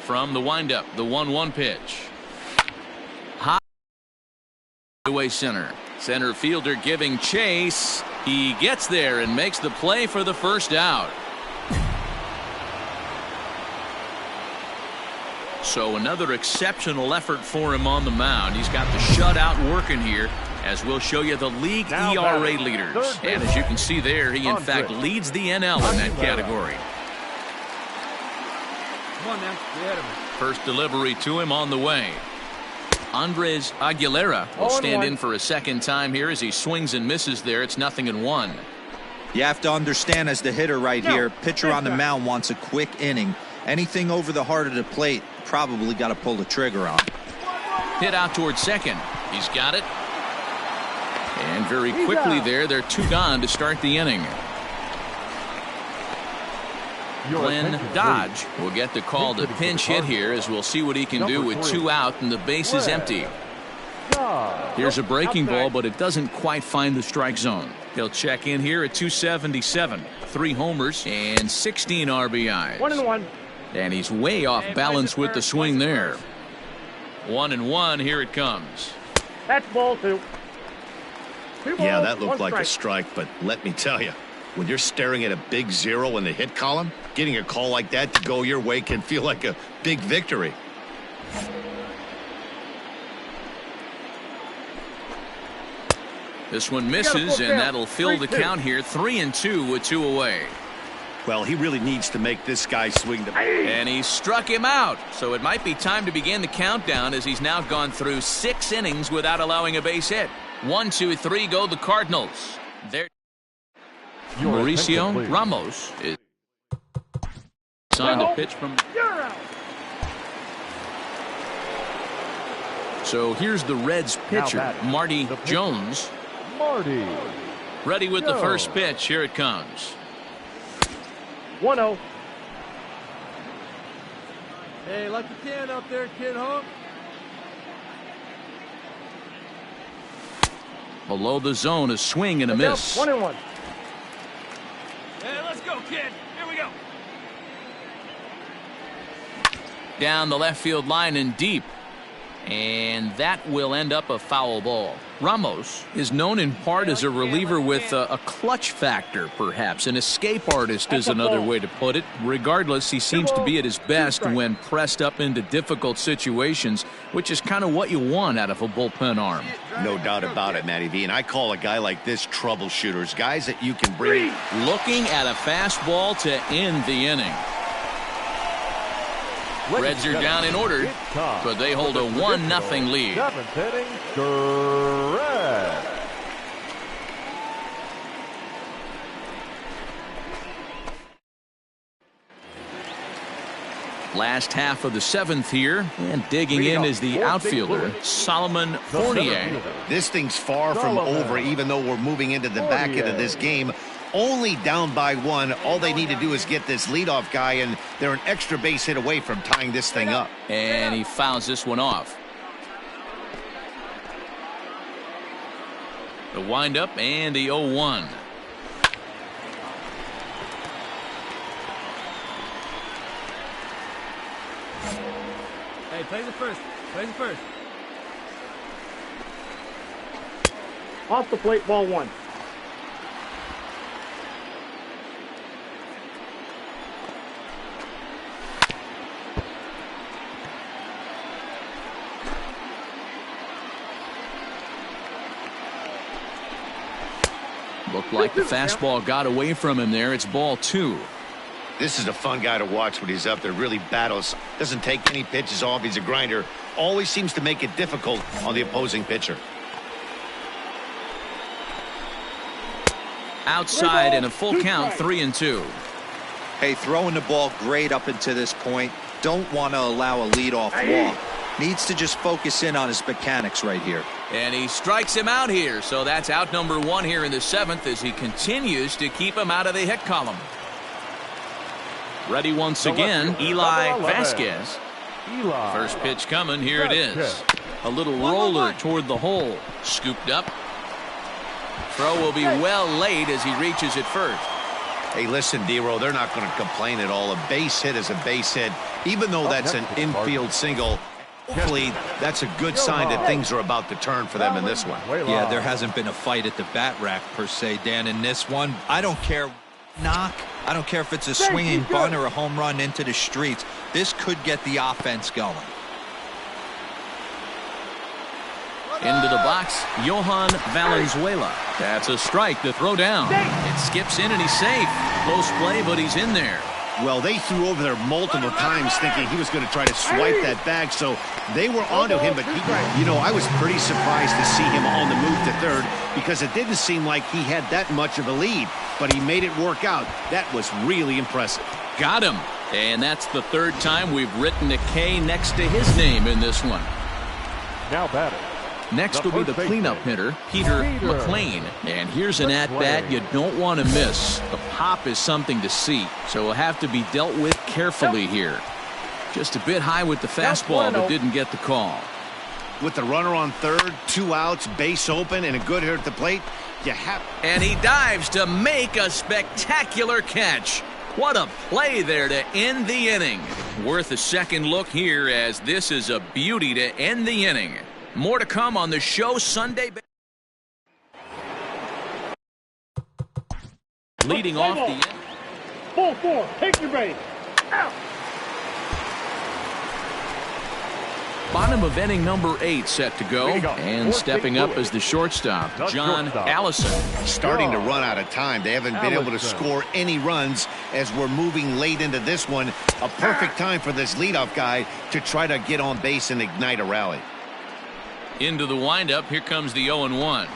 A: From the windup, the 1-1 pitch. High away center. Center fielder giving chase. He gets there and makes the play for the first out. So another exceptional effort for him on the mound. He's got the shutout working here, as we'll show you the league ERA leaders. And as you can see there, he in fact leads the NL in that category.
E: Come on now, get ahead of him.
A: First delivery to him on the way. Andres Aguilera will stand in for a second time here as he swings and misses there. It's 0-1.
C: You have to understand, as the hitter right here, pitcher on the mound wants a quick inning. Anything over the heart of the plate, probably got to pull the trigger on.
A: Hit out towards second. He's got it. And very quickly there, they're 2 gone to start the inning. Glenn Dodge will get the call to pinch hit here, as we'll see what he can do with 2 out and the base is empty. Here's a breaking ball, but it doesn't quite find the strike zone. He'll check in here at 277. 3 homers and 16 RBIs.
B: 1-1.
A: And he's way off balance with the swing there. 1-1. Here it comes.
B: That's ball 2.
D: Yeah, that looked like a strike, but let me tell you, when you're staring at a big 0 in the hit column, getting a call like that to go your way can feel like a big victory.
A: This one misses, and that'll fill the count here. 3-2 with 2 away.
D: Well, he really needs to make this guy swing the...
A: And he struck him out. So it might be time to begin the countdown, as he's now gone through 6 innings without allowing a base hit. 1, 2, 3 go the Cardinals. There. Mauricio Ramos is on the pitch from. So here's the Reds pitcher, Marty Jones.
H: Marty.
A: Ready with the first pitch. Here it comes.
B: 1-0.
E: Hey, like you can up there, kid, huh?
A: Below the zone, a swing and a miss.
B: 1-1.
E: Hey, let's go, kid. Here we go.
A: Down the left field line and deep. And that will end up a foul ball. Ramos is known in part as a reliever with a clutch factor, perhaps. An escape artist is another way to put it. Regardless, he seems to be at his best when pressed up into difficult situations, which is kind of what you want out of a bullpen arm.
D: No doubt about it, Matty V. And I call a guy like this troubleshooters, guys that you can bring.
A: Looking at a fastball to end the inning. Reds are down in order, but they hold a 1-0 lead.
H: 7th inning, the Reds.
A: Last half of the 7th here, and digging in is the outfielder, Solomon Fournier.
D: This thing's far from over, even though we're moving into the back end of this game. Only down by 1. All they need to do is get this leadoff guy, and they're an extra base hit away from tying this thing up.
A: And he fouls this one off. The windup and the 0-1.
E: Hey, play the first. Play the first.
B: Off the plate, ball 1.
A: Looked like the fastball got away from him there. It's ball 2.
D: This is a fun guy to watch when he's up there. Really battles. Doesn't take any pitches off. He's a grinder. Always seems to make it difficult on the opposing pitcher.
A: Outside and a full count, 3-2.
C: Hey, throwing the ball great up until this point. Don't want to allow a leadoff walk. Needs to just focus in on his mechanics right here.
A: And he strikes him out here, so that's out number 1 here in the 7th as he continues to keep him out of the hit column. Ready once again, Eli Vasquez. First pitch coming, here it is. A little roller toward the hole. Scooped up. Throw will be well laid as he reaches at first.
D: Hey, listen, D-Row, they're not going to complain at all. A base hit is a base hit. Even though that's an infield single, hopefully that's a good sign that things are about to turn for them in this one.
C: Yeah, there hasn't been a fight at the bat rack per se, Dan, in this one. I don't care. Knock. I don't care if it's a swinging bunt or a home run into the streets. This could get the offense going.
A: Into the box, Johan Valenzuela. That's a strike to throw down. It skips in and he's safe. Close play, but he's in there.
D: Well, they threw over there multiple times thinking he was going to try to swipe that bag, so they were onto him. But, I was pretty surprised to see him on the move to third because it didn't seem like he had that much of a lead. But he made it work out. That was really impressive.
A: Got him. And that's the 3rd time we've written a K next to his name in this one.
H: Now batting.
A: Next will be the cleanup hitter, Peter McLean. And here's an at-bat you don't want to miss. The pop is something to see, so will have to be dealt with carefully here. Just a bit high with the fastball, but didn't get the call.
D: With the runner on third, 2 outs, base open, and a good hitter at the plate, you have...
A: And he dives to make a spectacular catch. What a play there to end the inning. Worth a second look here as this is a beauty to end the inning. More to come on the show Sunday. Leading off the inning.
B: Ball 4, take your base. Out.
A: Bottom of inning number 8 set to go. And stepping up as the shortstop, John Allison.
D: Starting to run out of time. They haven't been able to score any runs as we're moving late into this one. A perfect time for this leadoff guy to try to get on base and ignite a rally.
A: Into the windup. Here comes the 0-1.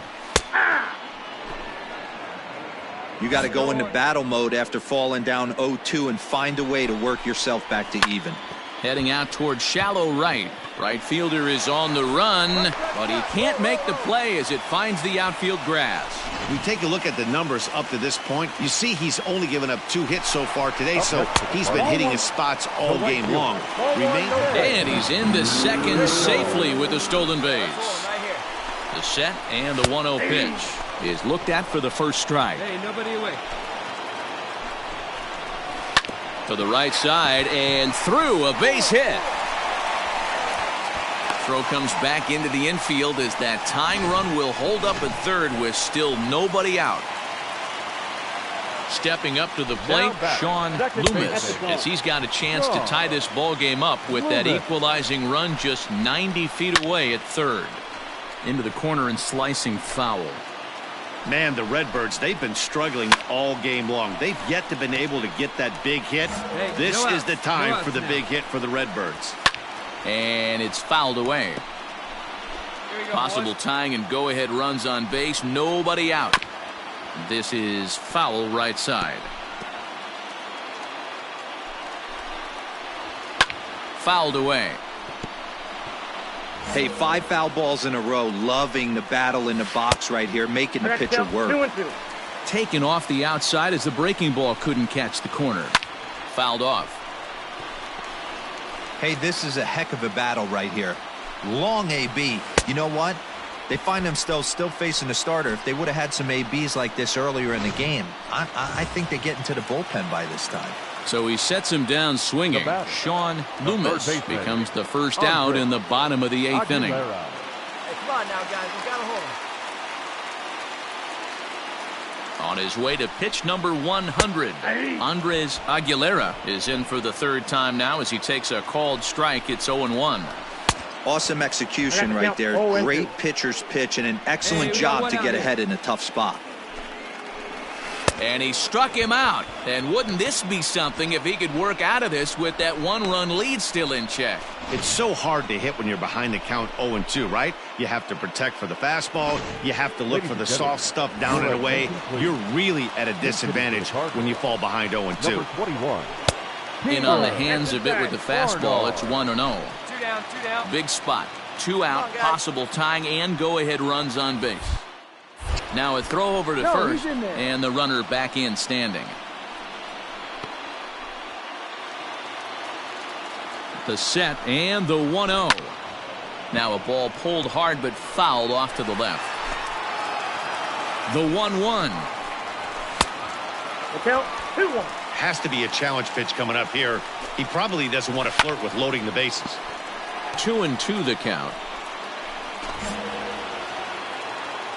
C: You got to go into battle mode after falling down 0-2 and find a way to work yourself back to even.
A: Heading out towards shallow right. Right fielder is on the run, but he can't make the play as it finds the outfield grass.
D: We take a look at the numbers up to this point. You see he's only given up 2 hits so far today, so he's been hitting his spots all game long.
A: And he's into second safely with a stolen base. The set and the 1-0 pitch is looked at for the first strike.
E: Hey, nobody away.
A: To the right side and through, a base hit. Throw comes back into the infield as that tying run will hold up at third with still nobody out. Stepping up to the plate, Sean Loomis, as he's got a chance to tie this ball game up with that equalizing run just 90 feet away at third. Into the corner and slicing foul.
D: Man, the Redbirds, they've been struggling all game long. They've yet to been able to get that big hit. This is the time for the big hit for the Redbirds.
A: And it's fouled away. Possible tying and go-ahead runs on base. Nobody out. This is foul right side. Fouled away.
C: Hey, 5 foul balls in a row. Loving the battle in the box right here, making the pitcher work.
A: Taken off the outside as the breaking ball couldn't catch the corner. Fouled off.
C: Hey, this is a heck of a battle right here. Long AB. You know what? They find themselves still facing the starter. If they would have had some ABs like this earlier in the game, I think they get into the bullpen by this time.
A: So he sets him down swinging. Sean Loomis becomes the first out in the bottom of the 8th inning.
F: Hey, come on now, guys. We got to hold him.
A: On his way to pitch number 100, Andres Aguilera is in for the 3rd time now as he takes a called strike. It's 0-1.
C: Awesome execution right there. Great pitcher's pitch and an excellent job to get ahead in a tough spot.
A: And he struck him out. And wouldn't this be something if he could work out of this with that 1-run lead still in check?
D: It's so hard to hit when you're behind the count 0-2, right? You have to protect for the fastball. You have to look for the soft stuff down and away. You're really at a disadvantage when you fall behind 0-2.
A: In on the hands a bit with the fastball. It's 1-0.
F: 2 down, 2 down.
A: Big spot. 2 out, possible tying and go-ahead runs on base. Now a throw over to first, and the runner back in standing. The set and the 1-0. Now a ball pulled hard but fouled off to the left. The 1-1.
B: The count 2-1.
D: Has to be a challenge pitch coming up here. He probably doesn't want to flirt with loading the bases.
A: 2-2 the count.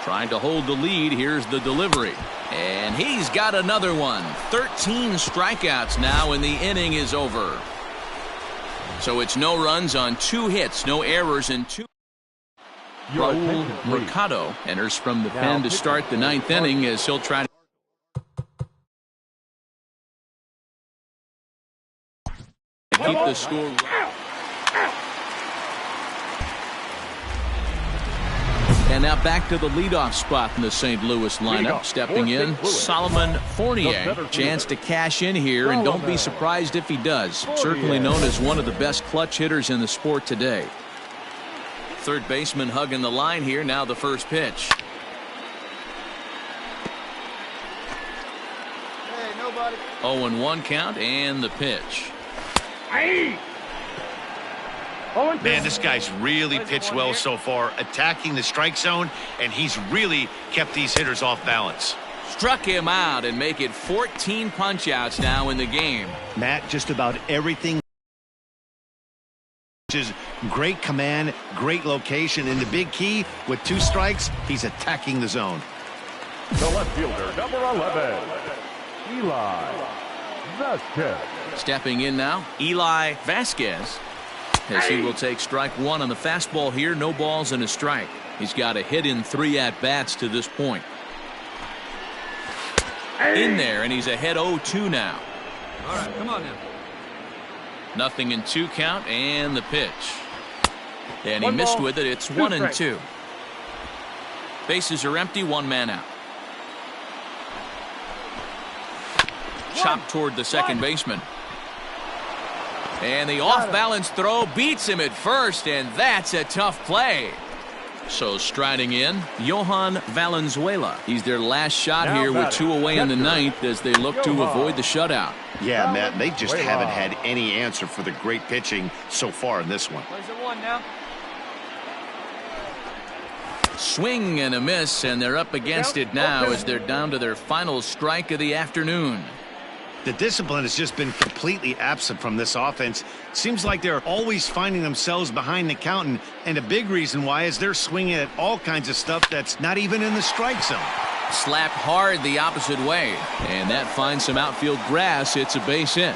A: Trying to hold the lead. Here's the delivery. And he's got another one. 13 strikeouts now, and the inning is over. So it's no runs on 2 hits, no errors, and 2. Raul Mercado enters from the pen to start the 9th inning as he'll try to keep the score. And now back to the leadoff spot in the St. Louis lineup. Stepping in, Solomon Fournier. Chance to cash in here, and don't be surprised if he does. Certainly known as one of the best clutch hitters in the sport today. Third baseman hugging the line here. Now the first pitch.
F: Hey, nobody.
A: 0-1 count and the pitch.
D: Man, this guy's really pitched well so far, attacking the strike zone, and he's really kept these hitters off balance.
A: Struck him out and make it 14 punch-outs now in the game.
D: Matt, just about everything. Great command, great location, and the big key, with 2 strikes, he's attacking the zone.
H: The left fielder, number 11, Eli Vasquez.
A: Stepping in now, Eli Vasquez, as he will take strike 1 on the fastball here. No balls and a strike. He's got a hit in 3 at-bats to this point. In there, and he's ahead 0-2 now.
E: All right, come on now.
A: Nothing in 2 count, and the pitch. And he missed with it. It's 1-2. Bases are empty, 1 man out. Chopped toward the second baseman. And the off-balance throw beats him at first, and that's a tough play. So striding in, Johan Valenzuela. He's their last shot here with 2 away in the 9th as they look to avoid the shutout.
D: Yeah, Matt, they just haven't had any answer for the great pitching so far in this one.
F: Plays at 1 now.
A: Swing and a miss, and they're up against it now as they're down to their final strike of the afternoon.
D: The discipline has just been completely absent from this offense. Seems like they're always finding themselves behind the count, and a big reason why is they're swinging at all kinds of stuff that's not even in the strike zone.
A: Slapped hard the opposite way, and that finds some outfield grass. It's a base hit.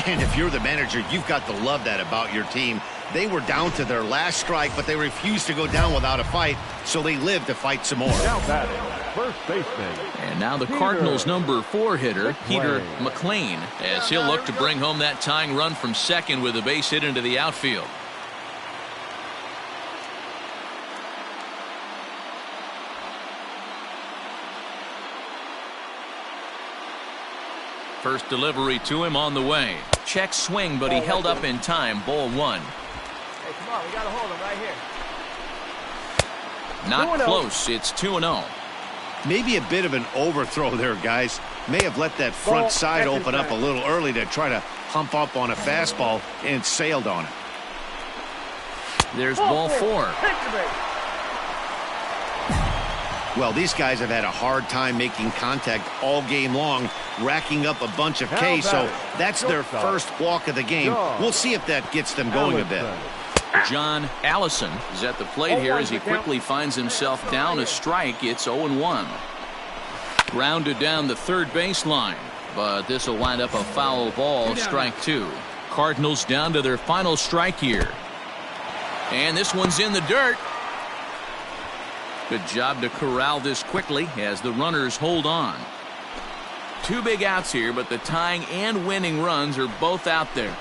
D: And if you're the manager, you've got to love that about your team. They were down to their last strike, but they refused to go down without a fight, so they lived to fight some more.
H: Now batting, first baseman.
A: And now the Cardinals' number 4 hitter, Peter McLean, as he'll look to bring home that tying run from second with a base hit into the outfield. First delivery to him on the way. Check swing, but he held up in time. Ball 1.
F: Hey, come on, we got to hold him right here.
A: Not close. It's 2-0.
D: Maybe a bit of an overthrow there, guys. May have let that front side open up a little early to try to hump up on a fastball and sailed on it.
A: There's ball 4.
D: Well, these guys have had a hard time making contact all game long, racking up a bunch of Ks, so that's their first walk of the game. We'll see if that gets them going a bit.
A: John Allison is at the plate here as he quickly finds himself down a strike. It's 0-1. Grounded down the third baseline, but this will wind up a foul ball. Strike 2. Cardinals down to their final strike here. And this one's in the dirt. Good job to corral this quickly as the runners hold on. Two big outs here, but the tying and winning runs are both out there.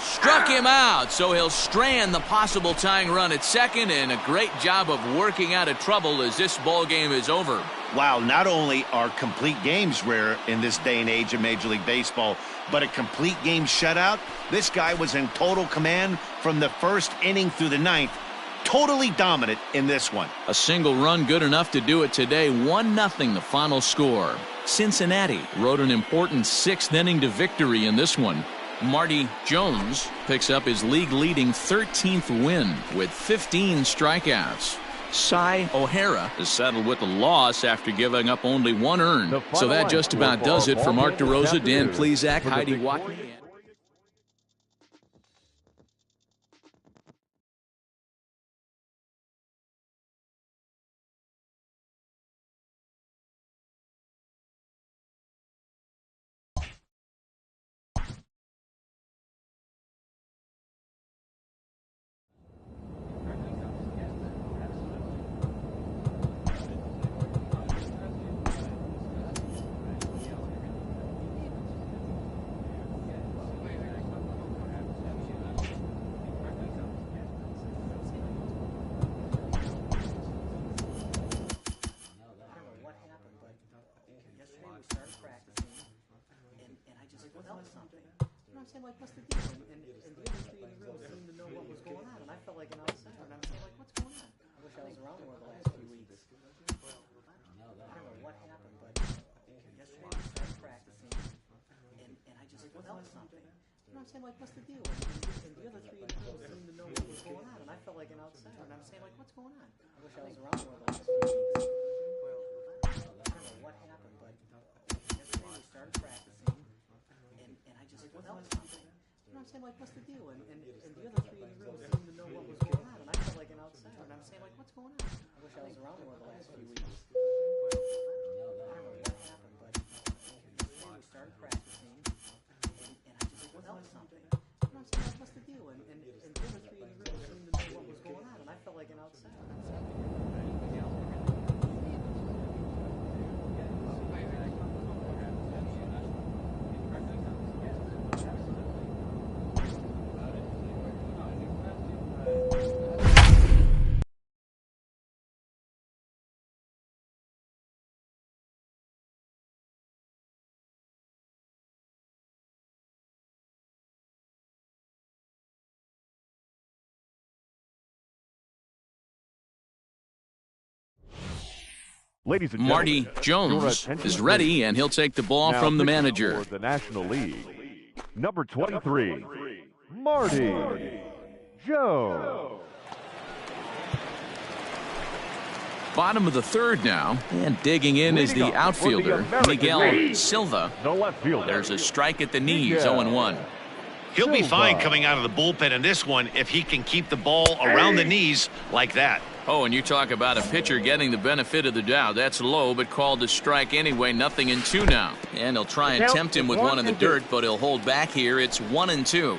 A: Struck him out, so he'll strand the possible tying run at second, and a great job of working out of trouble as this ball game is over.
D: Wow, not only are complete games rare in this day and age of Major League Baseball, but a complete game shutout. This guy was in total command from the first inning through the ninth. Totally dominant in this one.
A: A single run good enough to do it today. 1-0 the final score. Cincinnati rode an important 6th inning to victory in this one. Marty Jones picks up his league-leading 13th win with 15 strikeouts. Cy O'Hara is settled with a loss after giving up only 1 earned. So that just about does it for Mark DeRosa, Dan Plesac, Heidi Watney.
J: Like, what's the deal? And the other 3 in the room seemed to know what was going on, and I felt like an outsider. And I was like, what's going on? I wish I was around more the last few weeks. I don't know what happened, but yesterday we started practicing, and I just felt something. You know what I'm saying? Like, what's the deal? And the other 3 in the room seemed to know what was going on, and I felt like an outsider. And I'm saying, like, what's going on? I wish I was around more the last few weeks. I don't know what happened, but yesterday we started practicing, and I just felt something. You know what I'm saying? Like, what's the deal? And the other 3 in the room seemed to know what was going on, and I felt like an outsider. And I'm saying, like, what's going on? I wish I was around more the last few weeks. I don't know what happened, but yesterday we started practicing, and I just felt something. You know what I'm saying? Like, what's the deal? And the other 3 in the room seemed to know what was going on, and I felt like an outsider.
H: Ladies and
A: Marty
H: gentlemen,
A: Jones is ready, and he'll take the ball
H: now
A: from the
H: pitching
A: manager.
H: For the National League, number 23, Marty Jones.
A: Bottom of the 3rd now, and digging in is the outfielder, Miguel Silva.
H: The left fielder.
A: There's a strike at the knees, 0-1.
D: He'll be fine coming out of the bullpen in this one if he can keep the ball around the knees like that.
A: Oh, and you talk about a pitcher getting the benefit of the doubt. That's low, but called a strike anyway. 0-2 now. And he'll try and tempt him with one in the dirt, but he'll hold back here. It's 1-2.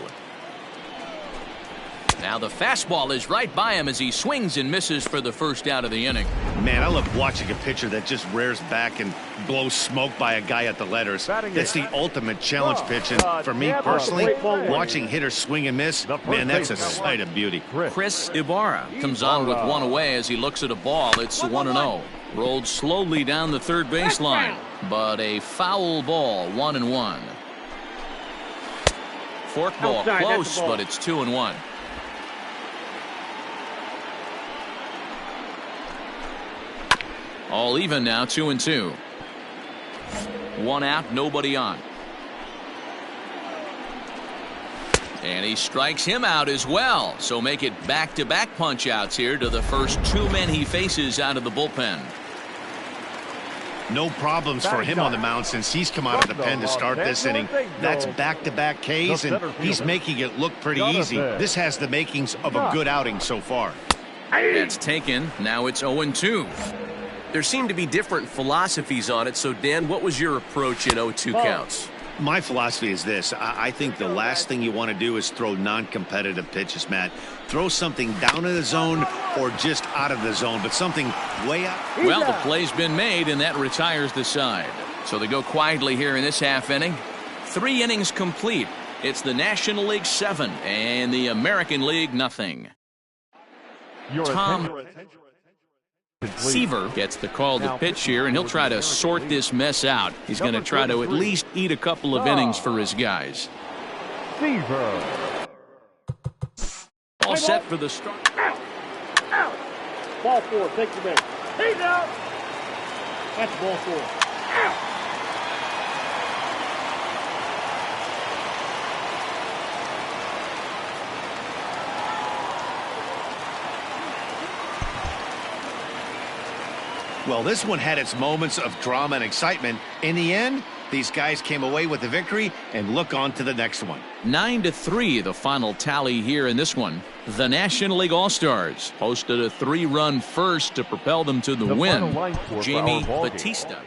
A: Now the fastball is right by him as he swings and misses for the first out of the inning.
D: Man, I love watching a pitcher that just rears back and blows smoke by a guy at the letters. That's the ultimate challenge pitch, and for me personally, watching hitters swing and miss, man, that's a sight of beauty.
A: Chris Ibarra comes on with one away as he looks at a ball. It's 1-0. Rolled slowly down the third baseline, but a foul ball, 1-1. Fork ball close, but it's 2-1. All even now, 2-2. 1 out, nobody on. And he strikes him out as well. So make it back-to-back punch-outs here to the first 2 men he faces out of the bullpen.
D: No problems for him on the mound since he's come out of the pen to start this inning. That's back-to-back Ks, and he's making it look pretty easy. This has the makings of a good outing so far.
A: That's taken. Now it's 0-2.
G: There seem to be different philosophies on it. So, Dan, what was your approach in 0-2 counts?
D: My philosophy is this. I think the last thing you want to do is throw non-competitive pitches, Matt. Throw something down in the zone or just out of the zone, but something way out.
A: Well, the play's been made, and that retires the side. So they go quietly here in this half inning. 3 innings complete. It's the National League 7 and the American League nothing. Tom Seaver gets the call to pitch here, and he'll try to sort this mess out. He's going to try to at least eat a couple of innings for his guys.
H: Seaver.
A: All set for the start.
B: Ball 4, take the base. He's out. That's ball 4.
D: Well, this one had its moments of drama and excitement. In the end, these guys came away with the victory and look on to the next one.
A: 9-3 the final tally here in this one. The National League All-Stars posted a 3-run first to propel them to the win. Jamie Batista.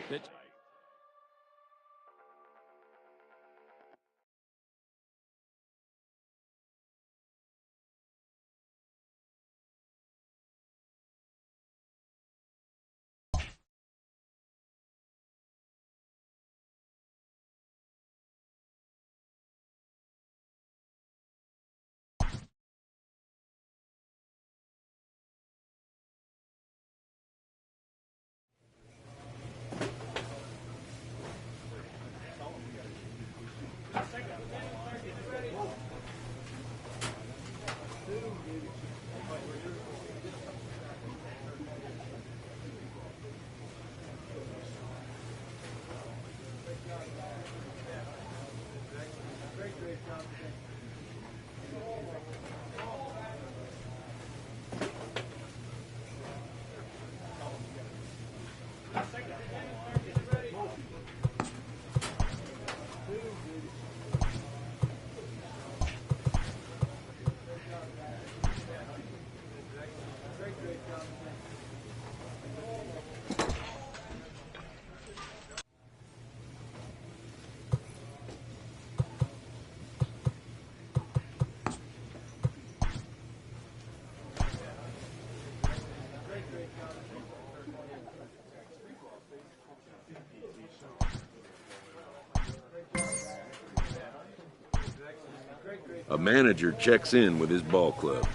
K: A manager checks in with his ball club.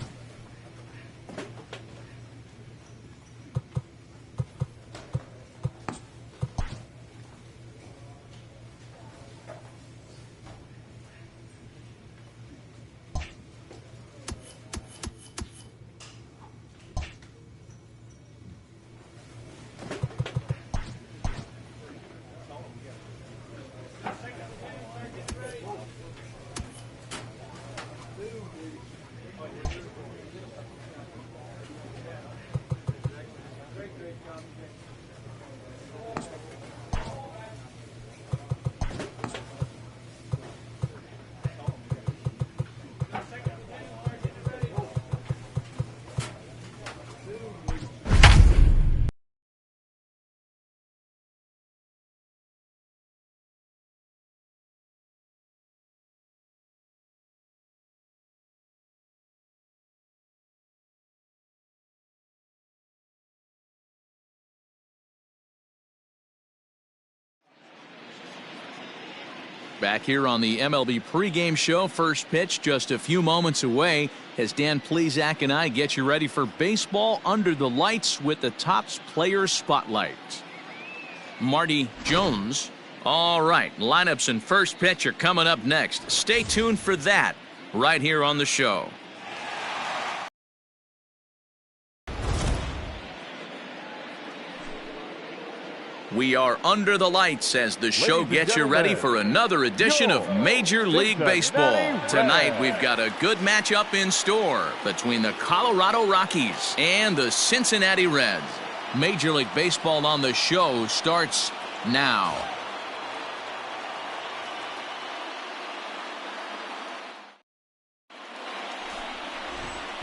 A: Back here on the MLB pregame show, first pitch just a few moments away as Dan Plesac and I get you ready for baseball under the lights with the Topps Player Spotlight. Marty Jones. All right, lineups and first pitch are coming up next. Stay tuned for that right here on the show. We are under the lights as the show gets you ready for another edition of Major League Baseball. Tonight, we've got a good matchup in store between the Colorado Rockies and the Cincinnati Reds. Major League Baseball on the show starts now.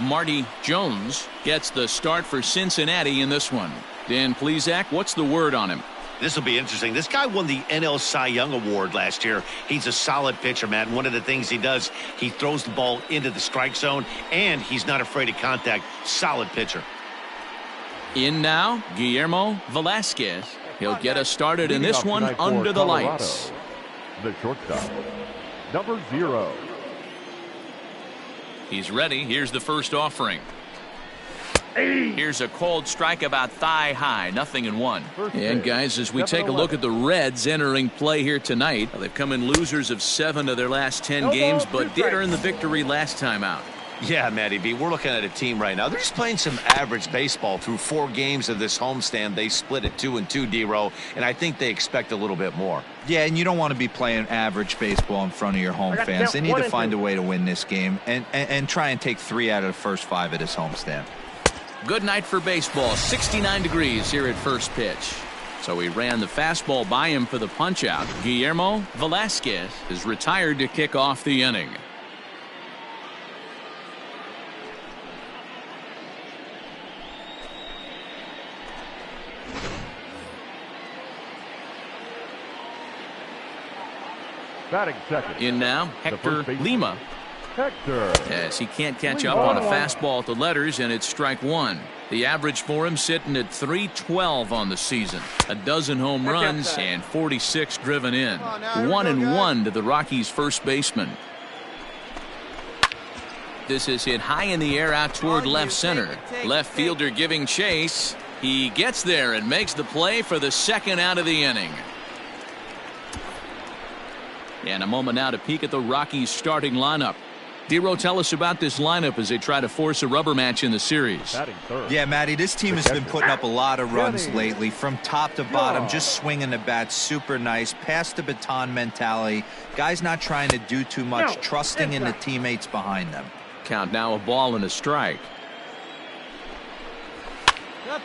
A: Marty Jones gets the start for Cincinnati in this one. Dan Plesac, what's the word on him?
D: This will be interesting. This guy won the NL Cy Young Award last year. He's a solid pitcher, Matt. And one of the things he does, he throws the ball into the strike zone, and he's not afraid of contact. Solid pitcher.
A: In now, Guillermo Velasquez. He'll get us started in this one under the lights.
H: The shortstop, number 0.
A: He's ready. Here's the first offering. Here's a cold strike about thigh high, 0-1. And guys, as we take a look at the Reds entering play here tonight, they've come in losers of 7 of their last 10 games, but did earn the victory last time out.
D: Yeah, Matty B, we're looking at a team right now. They're just playing some average baseball through 4 games of this homestand. They split at 2-2, D-Row, and I think they expect a little bit more.
C: Yeah, and you don't want to be playing average baseball in front of your home fans. They need to find a way to win this game and try and take 3 out of the first 5 of this homestand.
A: Good night for baseball. 69 degrees here at first pitch. So he ran the fastball by him for the punch-out. Guillermo Velasquez is retired to kick off the inning.
H: Batting second.
A: In now, Hector Lima.
H: Hector.
A: As he can't catch up on a fastball at the letters, and it's strike 1. The average for him sitting at .312 on the season. A dozen home runs and 46 driven in. 1-1 to the Rockies' first baseman. This is hit high in the air out toward left center. Left fielder giving chase. He gets there and makes the play for the second out of the inning. And a moment now to peek at the Rockies starting lineup. D-Row, tell us about this lineup as they try to force a rubber match in the series.
C: Yeah, Matty, this team has been putting up a lot of runs lately from top to bottom, just swinging the bat super nice, pass the baton mentality. Guys not trying to do too much, trusting in the teammates behind them.
A: Count now, a ball and a strike.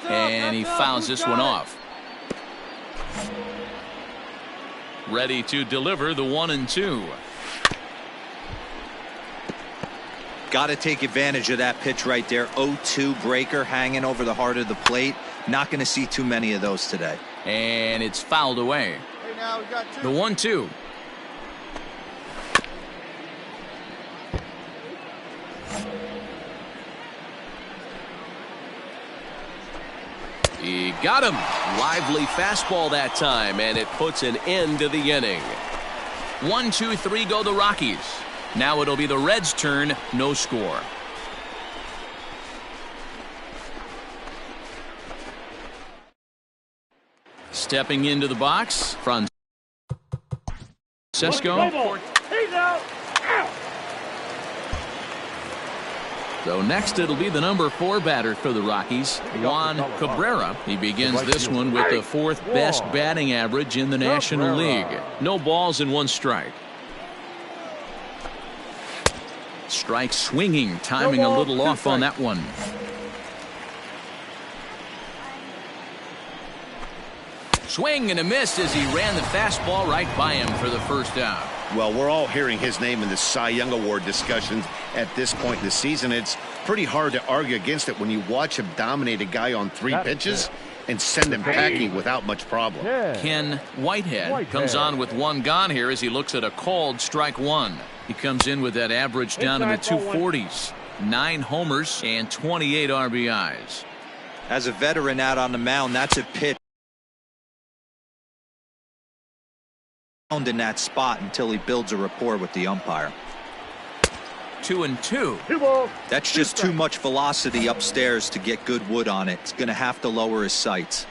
A: And he fouls this one off. Ready to deliver the 1-2.
C: Got to take advantage of that pitch right there. 0-2 breaker hanging over the heart of the plate. Not going to see too many of those today.
A: And it's fouled away.
F: Hey, now we got 2.
A: The 1-2. He got him. Lively fastball that time, and it puts an end to the inning. 1-2-3 go the Rockies. Now it'll be the Reds' turn. No score. Stepping into the box, Francesco. So next it'll be the number 4 batter for the Rockies, Juan Cabrera. He begins this one with the 4th best batting average in the National League. No balls and 1 strike. Strike swinging, timing a little off on that one. Swing and a miss as he ran the fastball right by him for the first out.
D: Well, we're all hearing his name in the Cy Young Award discussions at this point in the season. It's pretty hard to argue against it when you watch him dominate a guy on 3 pitches and send him packing without much problem.
A: Ken Whitehead comes on with 1 gone here as he looks at a called strike 1. He comes in with that average down in the 240s. 9 homers and 28 RBIs.
C: As a veteran out on the mound, that's a pitch in that spot until he builds a rapport with the umpire.
A: 2-2.
C: That's just too much velocity upstairs to get good wood on it. It's going to have to lower his sights.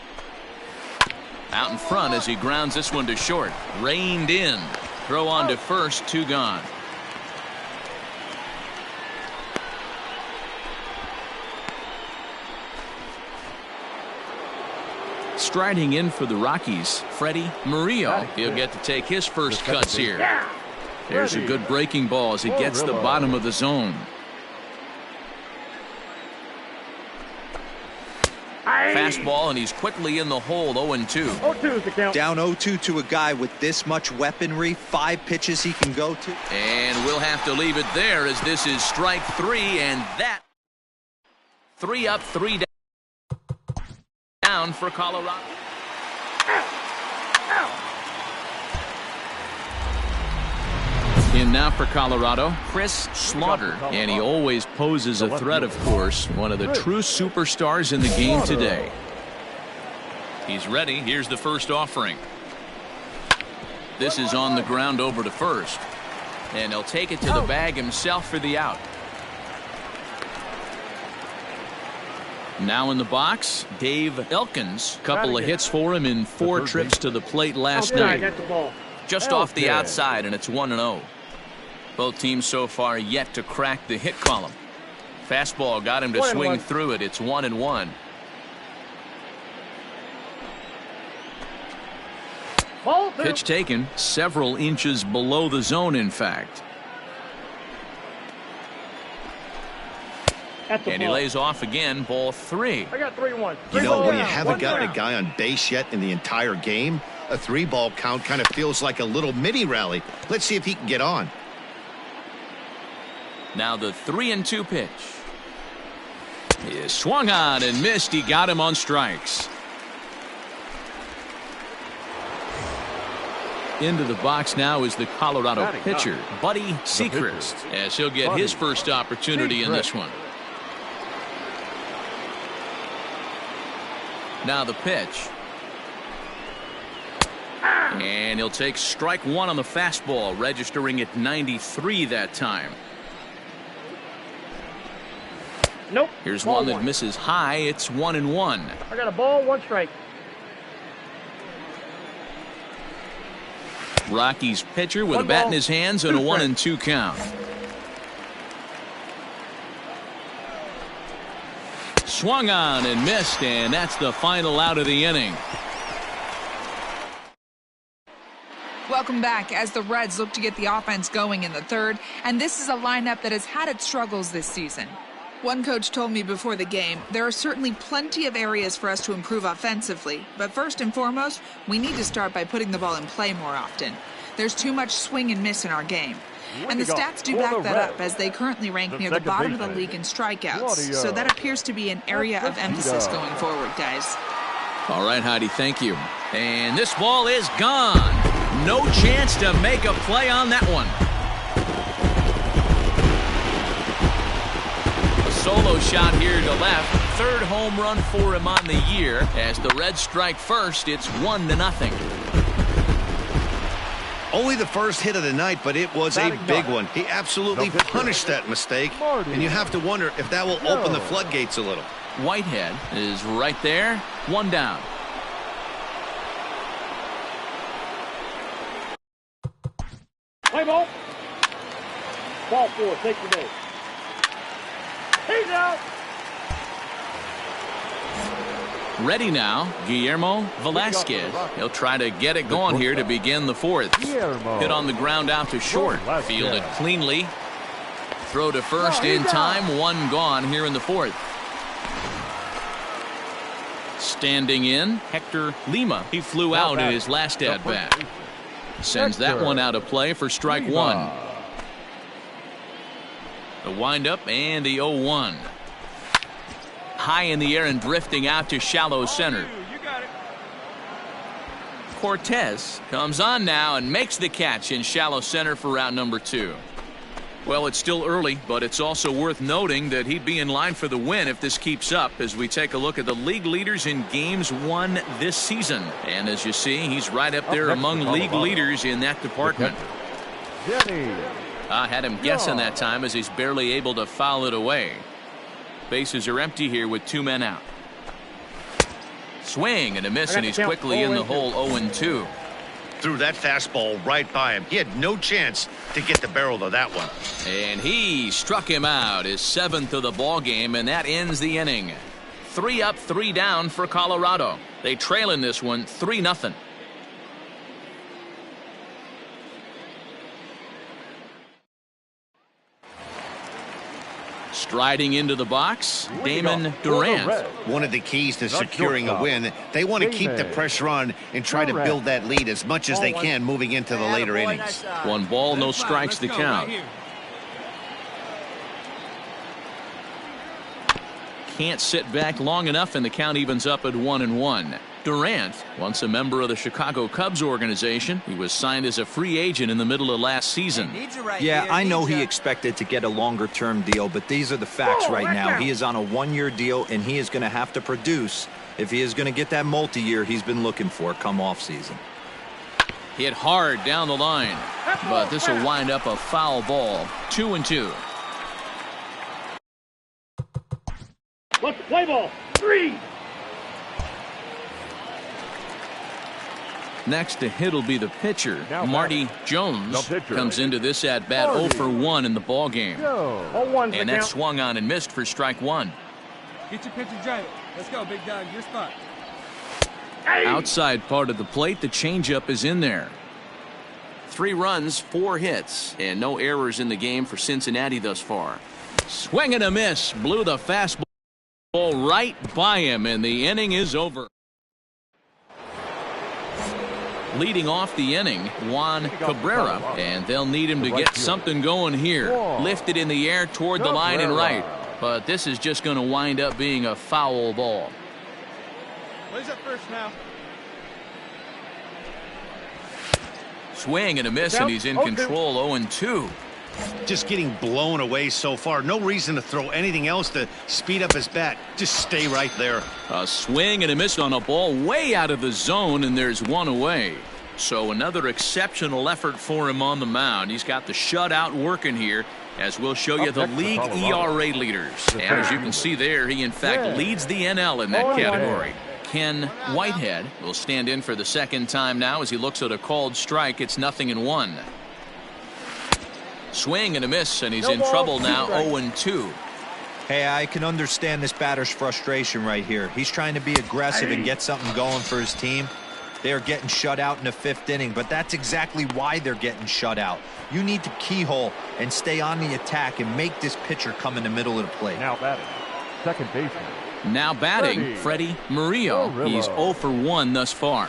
A: Out in front as he grounds this one to short. Reined in. Throw on to first. 2 gone. Striding in for the Rockies, Freddie Murillo. He'll get to take his first cuts here. There's a good breaking ball as he gets the bottom of the zone. Fastball, and he's quickly in the hole. 0-2.
C: Down 0-2 to a guy with this much weaponry. 5 pitches he can go to.
A: And we'll have to leave it there as this is strike 3, and that 3 up, 3 down for Colorado. In now for Colorado, Chris Slaughter, and he always poses a threat, of course. One of the true superstars in the game today. He's ready. Here's the first offering. This is on the ground over to first. And he'll take it to the bag himself for the out. Now in the box, Dave Elkins. Couple of hits for him in 4 trips to the plate last night. Just off the outside, and it's 1-0. Both teams so far yet to crack the hit column. Fastball got him to swing through it. It's 1-1. Pitch taken several inches below the zone, in fact. And he lays off again, ball 3.
B: I got 3-1.
D: You know, when you haven't gotten a guy on base yet in the entire game, a 3-ball count kind of feels like a little mini rally. Let's see if he can get on.
A: Now the 3-2 pitch. He swung on and missed. He got him on strikes. Into the box now is the Colorado pitcher, Buddy Sechrist, as he'll get his first opportunity in this one. Now the pitch. And he'll take strike 1 on the fastball, registering at 93 that time.
B: Nope.
A: Here's one that misses high. It's 1-1.
B: I got a ball, 1 strike.
A: Rockies pitcher with a bat in his hands and a 1-2 count. Swung on and missed, and that's the final out of the inning.
I: Welcome back as the Reds look to get the offense going in the third, and this is a lineup that has had its struggles this season. One coach told me before the game, there are certainly plenty of areas for us to improve offensively, but first and foremost, we need to start by putting the ball in play more often. There's too much swing and miss in our game. And the stats do back that up, as they currently rank near the bottom of the league in strikeouts. So that appears to be an area of emphasis going forward, guys.
A: All right, Heidi, thank you. And this ball is gone. No chance to make a play on that one. A solo shot here to left. 3rd home run for him on the year. As the Reds strike first, it's 1-0.
D: Only the first hit of the night, but it was a big one. He absolutely punished that mistake, and you have to wonder if that will open the floodgates a little.
A: Whitehead is right there. 1 down.
B: Play ball. Ball 4. Take your base. He's out.
A: Ready now, Guillermo Velasquez. He'll try to get it going here to begin the 4th. Hit on the ground out to short. Fielded cleanly. Throw to first in time. 1 gone here in the 4th. Standing in, Hector Lima. He flew out in his last at-bat. Sends that one out of play for strike 1. The windup and the 0-1. High in the air and drifting out to shallow center. Cortez comes on now and makes the catch in shallow center for route number 2. Well, it's still early, but it's also worth noting that he'd be in line for the win if this keeps up, as we take a look at the league leaders in games won this season. And as you see, he's right up there among league leaders in that department. I had him guessing that time, as he's barely able to foul it away. Bases are empty here with 2 men out. Swing and a miss, and he's quickly in the hole. 0-2.
D: Threw that fastball right by him. He had no chance to get the barrel of that one.
A: And he struck him out, his 7th of the ball game, and that ends the inning. 3 up, 3 down for Colorado. They trail in this one 3-0. Striding into the box, Damon Durant.
D: One of the keys to securing a win, they want to keep the pressure on and try to build that lead as much as they can moving into the later innings.
A: 1 ball, no strikes to count. Can't sit back long enough, and the count evens up at 1-1. Durant, once a member of the Chicago Cubs organization, he was signed as a free agent in the middle of last season.
C: Yeah, I know he expected to get a longer-term deal, but these are the facts right now. He is on a 1-year deal, and he is going to have to produce if he is going to get that multi-year he's been looking for come off season.
A: Hit hard down the line, but this will wind up a foul ball. 2-2.
B: Let's play ball. 3.
A: Next to hit will be the pitcher.
H: Now
A: Marty Jones comes into this at bat 0 for 1 in the ball game. And that swung on and missed for strike 1.
E: Get your pitcher straight. Let's go, big dog. Your spot.
A: Outside part of the plate, the changeup is in there. 3 runs, 4 hits, and no errors in the game for Cincinnati thus far. Swing and a miss. Blew the fastball right by him, and the inning is over. Leading off the inning, Juan Cabrera, and they'll need him to get something going here. Lifted in the air toward the line and right, but this is just going to wind up being a foul ball.
F: Plays up first now.
A: Swing and a miss, and he's in control. 0-2.
D: Just getting blown away so far. No reason to throw anything else to speed up his bat. Just stay right there.
A: A swing and a miss on a ball way out of the zone, and there's one away. So another exceptional effort for him on the mound. He's got the shutout working here, as we'll show you the league ERA leaders. And as you can see there, he in fact leads the NL in that category. Ken Whitehead will stand in for the second time now as he looks at a called strike. It's 0-1. Swing and a miss, and he's in trouble now. 0-2.
C: Hey, I can understand this batter's frustration right here. He's trying to be aggressive and get something going for his team. They are getting shut out in the 5th inning, but that's exactly why they're getting shut out. You need to keyhole and stay on the attack and make this pitcher come in the middle of the plate.
H: Now batting, second baseman.
A: Now batting, Freddie Murillo. He's 0 for 1 thus far.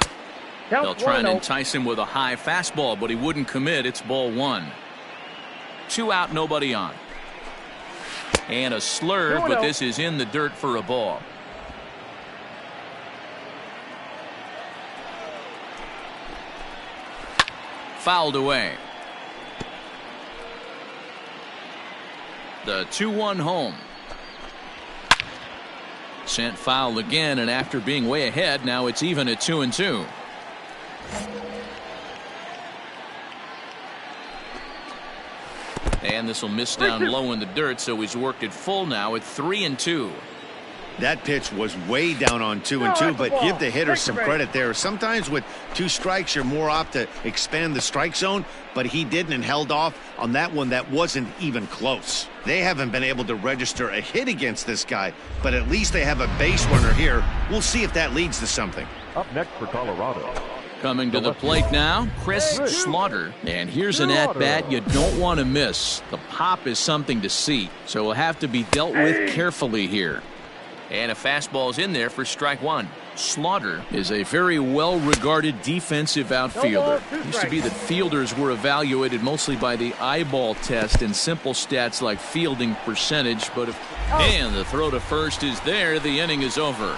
A: They'll try and entice him with a high fastball, but he wouldn't commit. It's ball 1. 2 out, nobody on. And a slurve, but this is in the dirt for a ball. Fouled away. The 2-1 home. Sent foul again, and after being way ahead, now it's even at 2-2. And this will miss down low in the dirt, so he's worked it full now at 3-2.
D: That pitch was way down on 2-2, but give the hitter some credit there. Sometimes with 2 strikes, you're more apt to expand the strike zone, but he didn't and held off on that one that wasn't even close. They haven't been able to register a hit against this guy, but at least they have a base runner here. We'll see if that leads to something.
H: Up next for Colorado.
A: Coming to the plate now, Chris Slaughter. And here's an at-bat you don't want to miss. The pop is something to see, so will have to be dealt with carefully here. And a fastball's in there for strike 1. Slaughter is a very well-regarded defensive outfielder. It used to be that fielders were evaluated mostly by the eyeball test and simple stats like fielding percentage. But and the throw to first is there. The inning is over.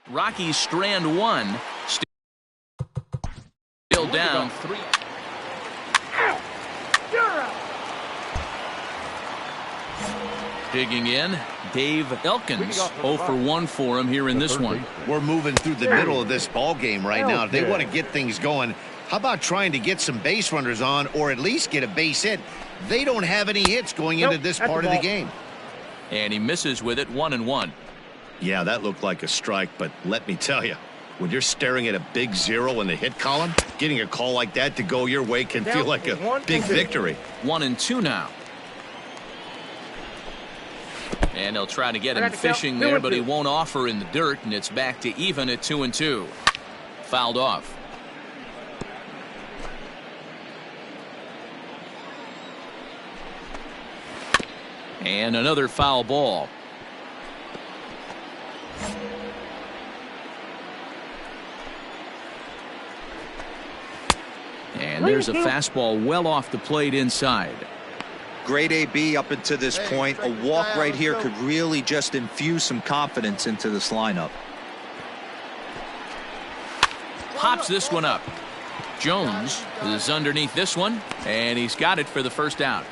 A: Rockies strand 1. Still down 3. Digging in, Dave Elkins. 0 for 1 for him here in this one.
D: We're moving through the middle of this ball game right now. If they want to get things going, how about trying to get some base runners on or at least get a base hit? They don't have any hits going into this part of the game.
A: And he misses with it. 1-1.
D: Yeah, that looked like a strike, but let me tell you, when you're staring at a big 0 in the hit column, getting a call like that to go your way can feel like a big victory.
A: 1-2 now. And they'll try to get him fishing there, but he won't offer in the dirt, and it's back to even at 2-2. Fouled off. And another foul ball. And there's a fastball well off the plate inside.
C: Great AB up until this point. A walk right here could really just infuse some confidence into this lineup.
A: Pops this one up. Jones is underneath this one, and he's got it for the first out.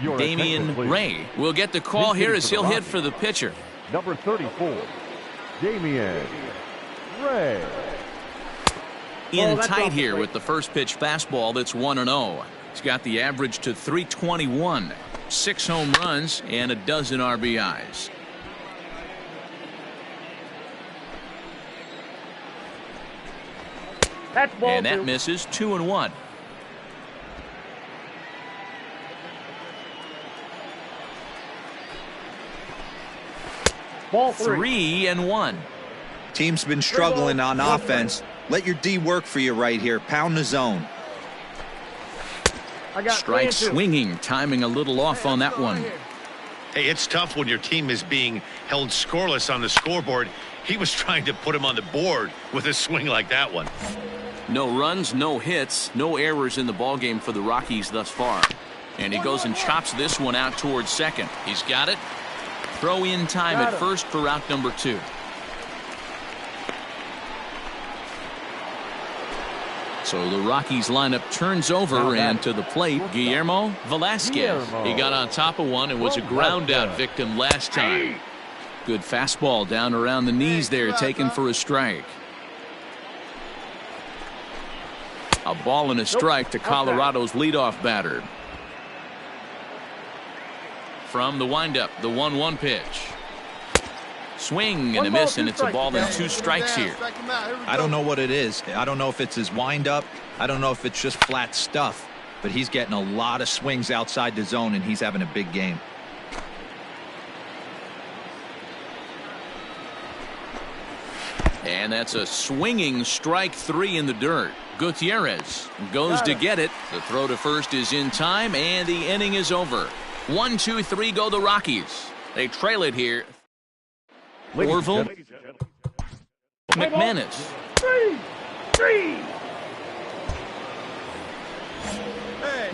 A: Damian Ray will get the call here as he'll hit for the pitcher.
H: Number 34, Damian Ray.
A: In tight here with the first pitch fastball that's 1-0. He's got the average to 321, 6 home runs, and a dozen RBIs. And that misses 2-1.
B: Ball
A: 3-1.
C: Team's been struggling on offense. Let your D work for you right here. Pound the zone.
A: Strike swinging, timing a little off on that one.
D: Hey, it's tough when your team is being held scoreless on the scoreboard. He was trying to put him on the board with a swing like that one.
A: No runs, no hits, no errors in the ballgame for the Rockies thus far. And he goes and chops this one out towards second. He's got it. Throw in time at first for out number 2. So the Rockies lineup turns over, and to the plate, Guillermo Velasquez. He got on top of one and was a ground out victim last time. Good fastball down around the knees there, taken for a strike. A ball and a strike to Colorado's leadoff batter. From the windup, the 1-1 pitch. Swing and a miss, and it's a ball and 2 strikes here.
C: I don't know what it is. I don't know if it's his windup. I don't know if it's just flat stuff. But he's getting a lot of swings outside the zone, and he's having a big game.
A: And that's a swinging strike 3 in the dirt. Gutierrez goes to get it. The throw to first is in time, and the inning is over. 1, 2, 3 go the Rockies. They trail it here. Orville, McManus.
B: 3.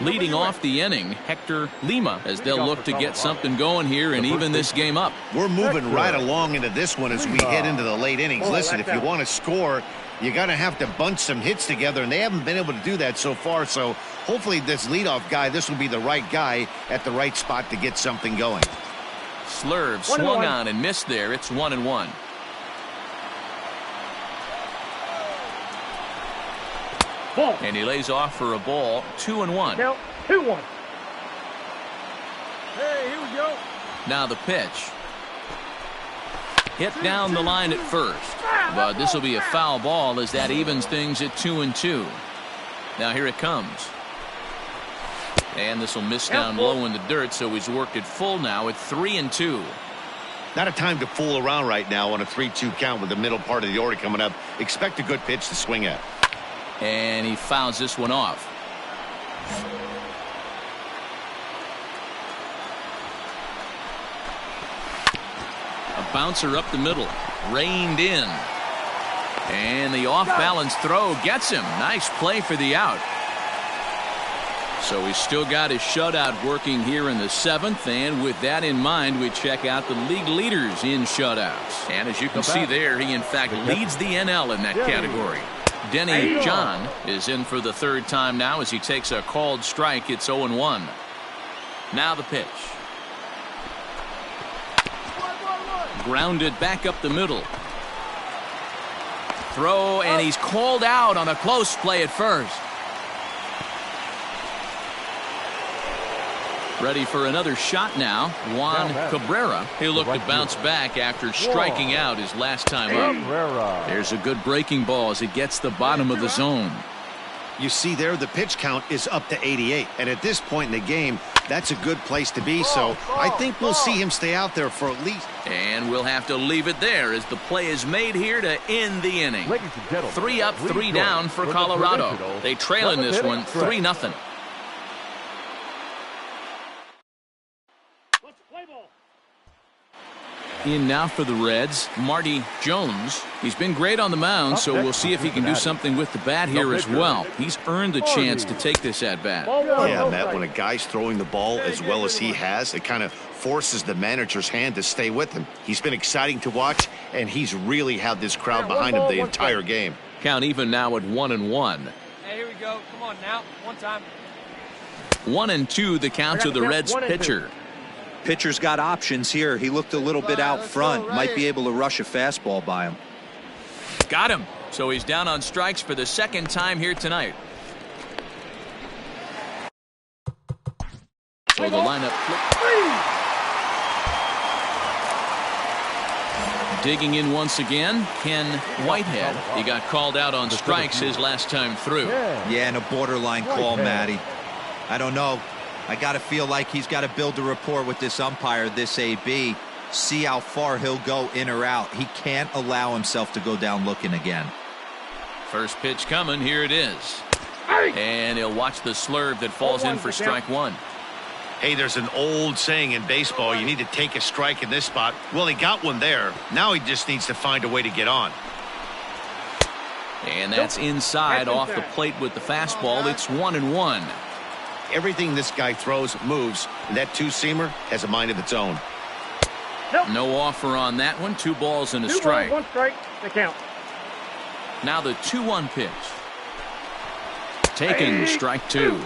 A: Leading off the inning, Hector Lima, as they'll look to get something going here and even this game up.
D: We're moving right along into this one as we head into the late innings. Listen, if you want to score, you got to have to bunch some hits together, and they haven't been able to do that so far. So hopefully this leadoff guy, this will be the right guy at the right spot to get something going.
A: Slurve swung on and missed there. It's 1-1.
B: Ball.
A: And he lays off for a ball. 2-1.
B: Count 2-1.
F: Hey, here we go.
A: Now the pitch. Hit down the line at first. But this will be a foul ball as that evens things at 2-2. Now here it comes. And this will miss down low in the dirt, so he's worked it full now at 3-2.
D: Not a time to fool around right now on a 3-2 count with the middle part of the order coming up. Expect a good pitch to swing at.
A: And he fouls this one off. A bouncer up the middle. Reined in. And the off-balance throw gets him. Nice play for the out. So he's still got his shutout working here in the 7th, and with that in mind, we check out the league leaders in shutouts. And as you can see there, he in fact leads the NL in that category. Denny John is in for the 3rd time now as he takes a called strike. It's 0-1. Now the pitch. Grounded back up the middle. Throw, and he's called out on a close play at first. Ready for another shot now. Juan Cabrera. He'll look to bounce back after striking out his last time up. There's a good breaking ball as it gets the bottom of the zone.
D: You see there, the pitch count is up to 88. And at this point in the game, that's a good place to be. So I think we'll see him stay out there for at least.
A: And we'll have to leave it there as the play is made here to end the inning. 3 up, 3 down for Colorado. They trail in this one 3-0. In now for the Reds, Marty Jones. He's been great on the mound, so we'll see if he can do something with the bat here as well. He's earned the chance to take this at-bat.
D: Yeah, Matt, when a guy's throwing the ball as well as he has, it kind of forces the manager's hand to stay with him. He's been exciting to watch, and he's really had this crowd behind him the entire game.
A: Count even now at 1-1.
E: Hey, here we go. Come on now. One time.
A: 1-2 the count to the Reds pitcher.
C: Pitcher's got options here. He looked a little bit out front. Might be able to rush a fastball by him.
A: Got him. So he's down on strikes for the second time here tonight. So the lineup. Digging in once again, Ken Whitehead. He got called out on strikes his last time through.
C: Yeah, and a borderline call, Matty. I don't know. I got to feel like he's got to build a rapport with this umpire, this AB. See how far he'll go in or out. He can't allow himself to go down looking again.
A: First pitch coming. Here it is. And he'll watch the slurve that falls in for strike one.
D: Hey, there's an old saying in baseball, you need to take a strike in this spot. Well, he got one there. Now he just needs to find a way to get on.
A: And that's inside off the plate with the fastball. It's 1-1.
D: Everything this guy throws moves, and that two-seamer has a mind of its own.
A: No offer on that one. 2 balls and a strike.
B: 1 strike, the count.
A: Now the 2-1 pitch. Taken, strike 2.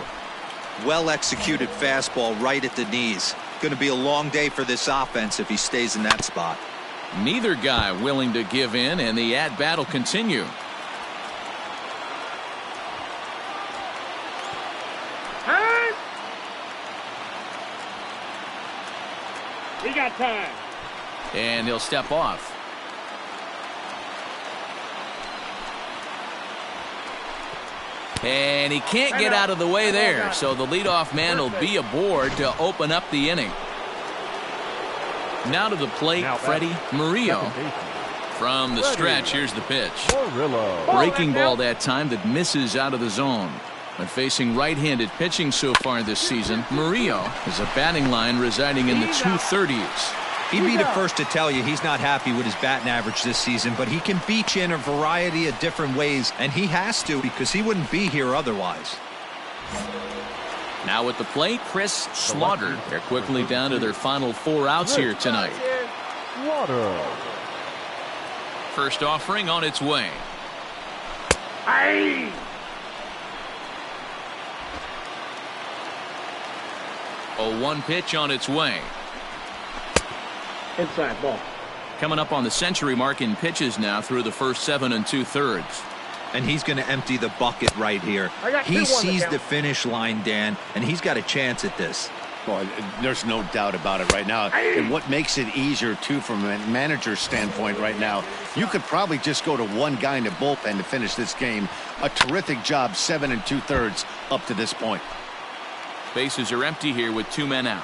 C: Well executed fastball right at the knees. Going to be a long day for this offense if he stays in that spot.
A: Neither guy willing to give in, and the at-bat will continue.
B: He got time.
A: And he'll step off. And he can't get out of the way there, so the leadoff man will be aboard to open up the inning. Now to the plate, Freddie Murillo. From the stretch, here's the pitch. Breaking ball that time that misses out of the zone. When facing right-handed pitching so far this season, Murillo has a batting line residing in the 230s.
C: He'd be the first to tell you he's not happy with his batting average this season, but he can beat you in a variety of different ways, and he has to because he wouldn't be here otherwise.
A: Now at the plate, Chris Slaughter. They're quickly down to their final 4 outs here tonight. First offering on its way.
B: Aye.
A: 0-1 pitch on its way.
B: Inside ball.
A: Coming up on the century mark in pitches now through the first 7 2/3.
C: And he's going to empty the bucket right here. He sees the finish line, Dan, and he's got a chance at this.
D: Well, there's no doubt about it right now. And what makes it easier, too, from a manager's standpoint right now, you could probably just go to one guy in the bullpen to finish this game. A terrific job, 7 2/3 up to this point.
A: Bases are empty here with 2 men out.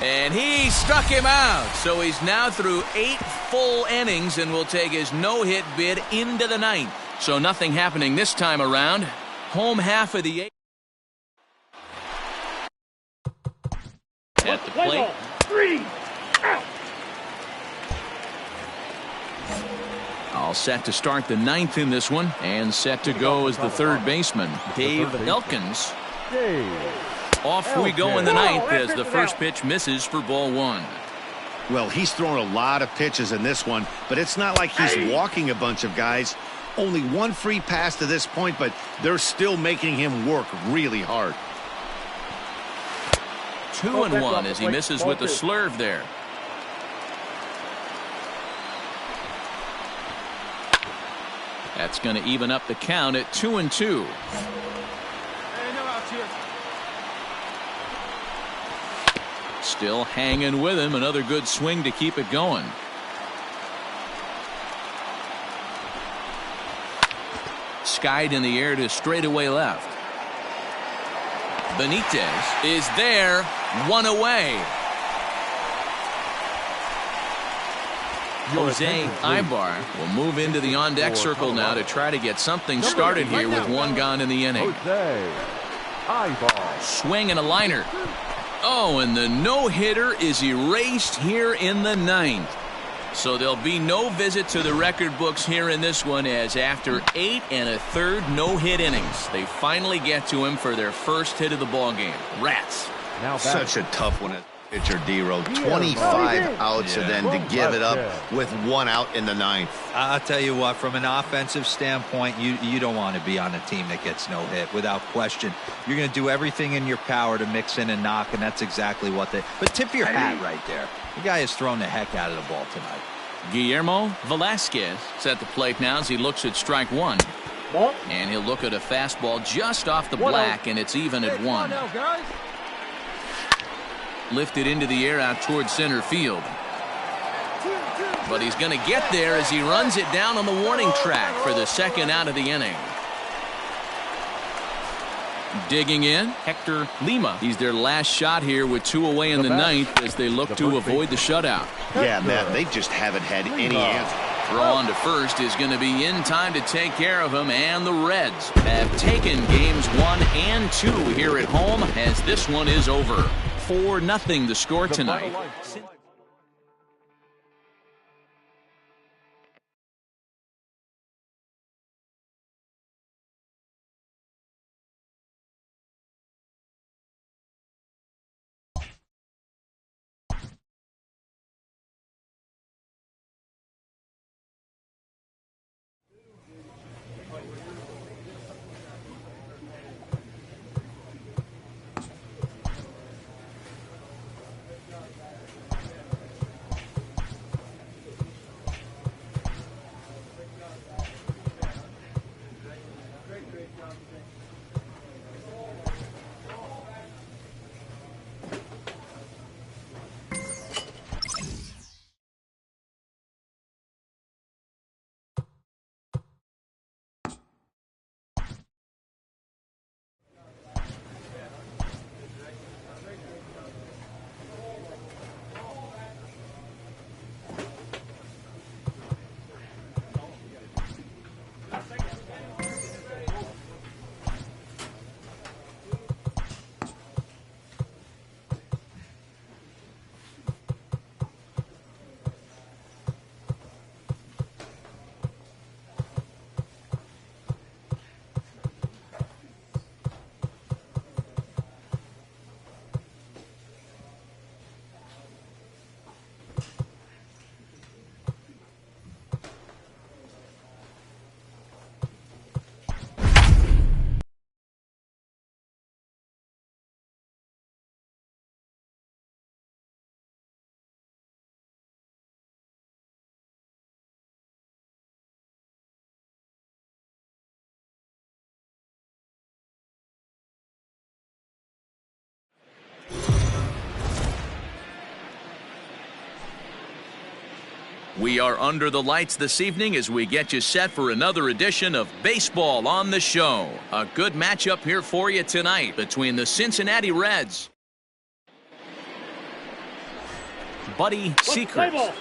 A: And he struck him out. So he's now through 8 full innings and will take his no-hit bid into the 9th. So nothing happening this time around. Home half of the 8th. At the plate.
B: 3 out.
A: All set to start the 9th in this one. And set to go as the third baseman, Dave Elkins. Off we go in the 9th as the first pitch misses for ball 1.
D: Well, he's thrown a lot of pitches in this one, but it's not like he's walking a bunch of guys. Only 1 free pass to this point, but they're still making him work really hard.
A: 2-1 as he misses with the slurve there. That's going to even up the count at 2-2. Still hanging with him. Another good swing to keep it going. Skied in the air to straightaway left. Benitez is there. 1 away. Jose Ibar will move into the on-deck circle now to try to get something started here with 1 gone in the inning. Swing and a liner. Oh, and the no-hitter is erased here in the 9th. So there'll be no visit to the record books here in this one, as after 8 1/3 no-hit innings, they finally get to him for their first hit of the ballgame. Rats.
D: Such a tough one. Pitcher D-Row, 25 outs, and then to give it up with 1 out in the 9th.
C: I'll tell you what, from an offensive standpoint, you don't want to be on a team that gets no hit, without question. You're going to do everything in your power to mix in and knock, and that's exactly what they... But tip your hat right there. The guy has thrown the heck out of the ball tonight.
A: Guillermo Velasquez is at the plate now as he looks at strike 1. And he'll look at a fastball just off the black, and it's even at 1. Lifted into the air out towards center field. But he's going to get there as he runs it down on the warning track for the 2nd out of the inning. Digging in, Hector Lima. He's their last shot here with 2 away in the 9th as they look to avoid the shutout.
D: Yeah, Matt, they just haven't had any answer.
A: Throw on to first is going to be in time to take care of him, and the Reds have taken games 1 and 2 here at home as this one is over. 4-0 the score tonight. We are under the lights this evening as we get you set for another edition of Baseball on the Show. A good matchup here for you tonight between the Cincinnati Reds, Buddy Sechrist,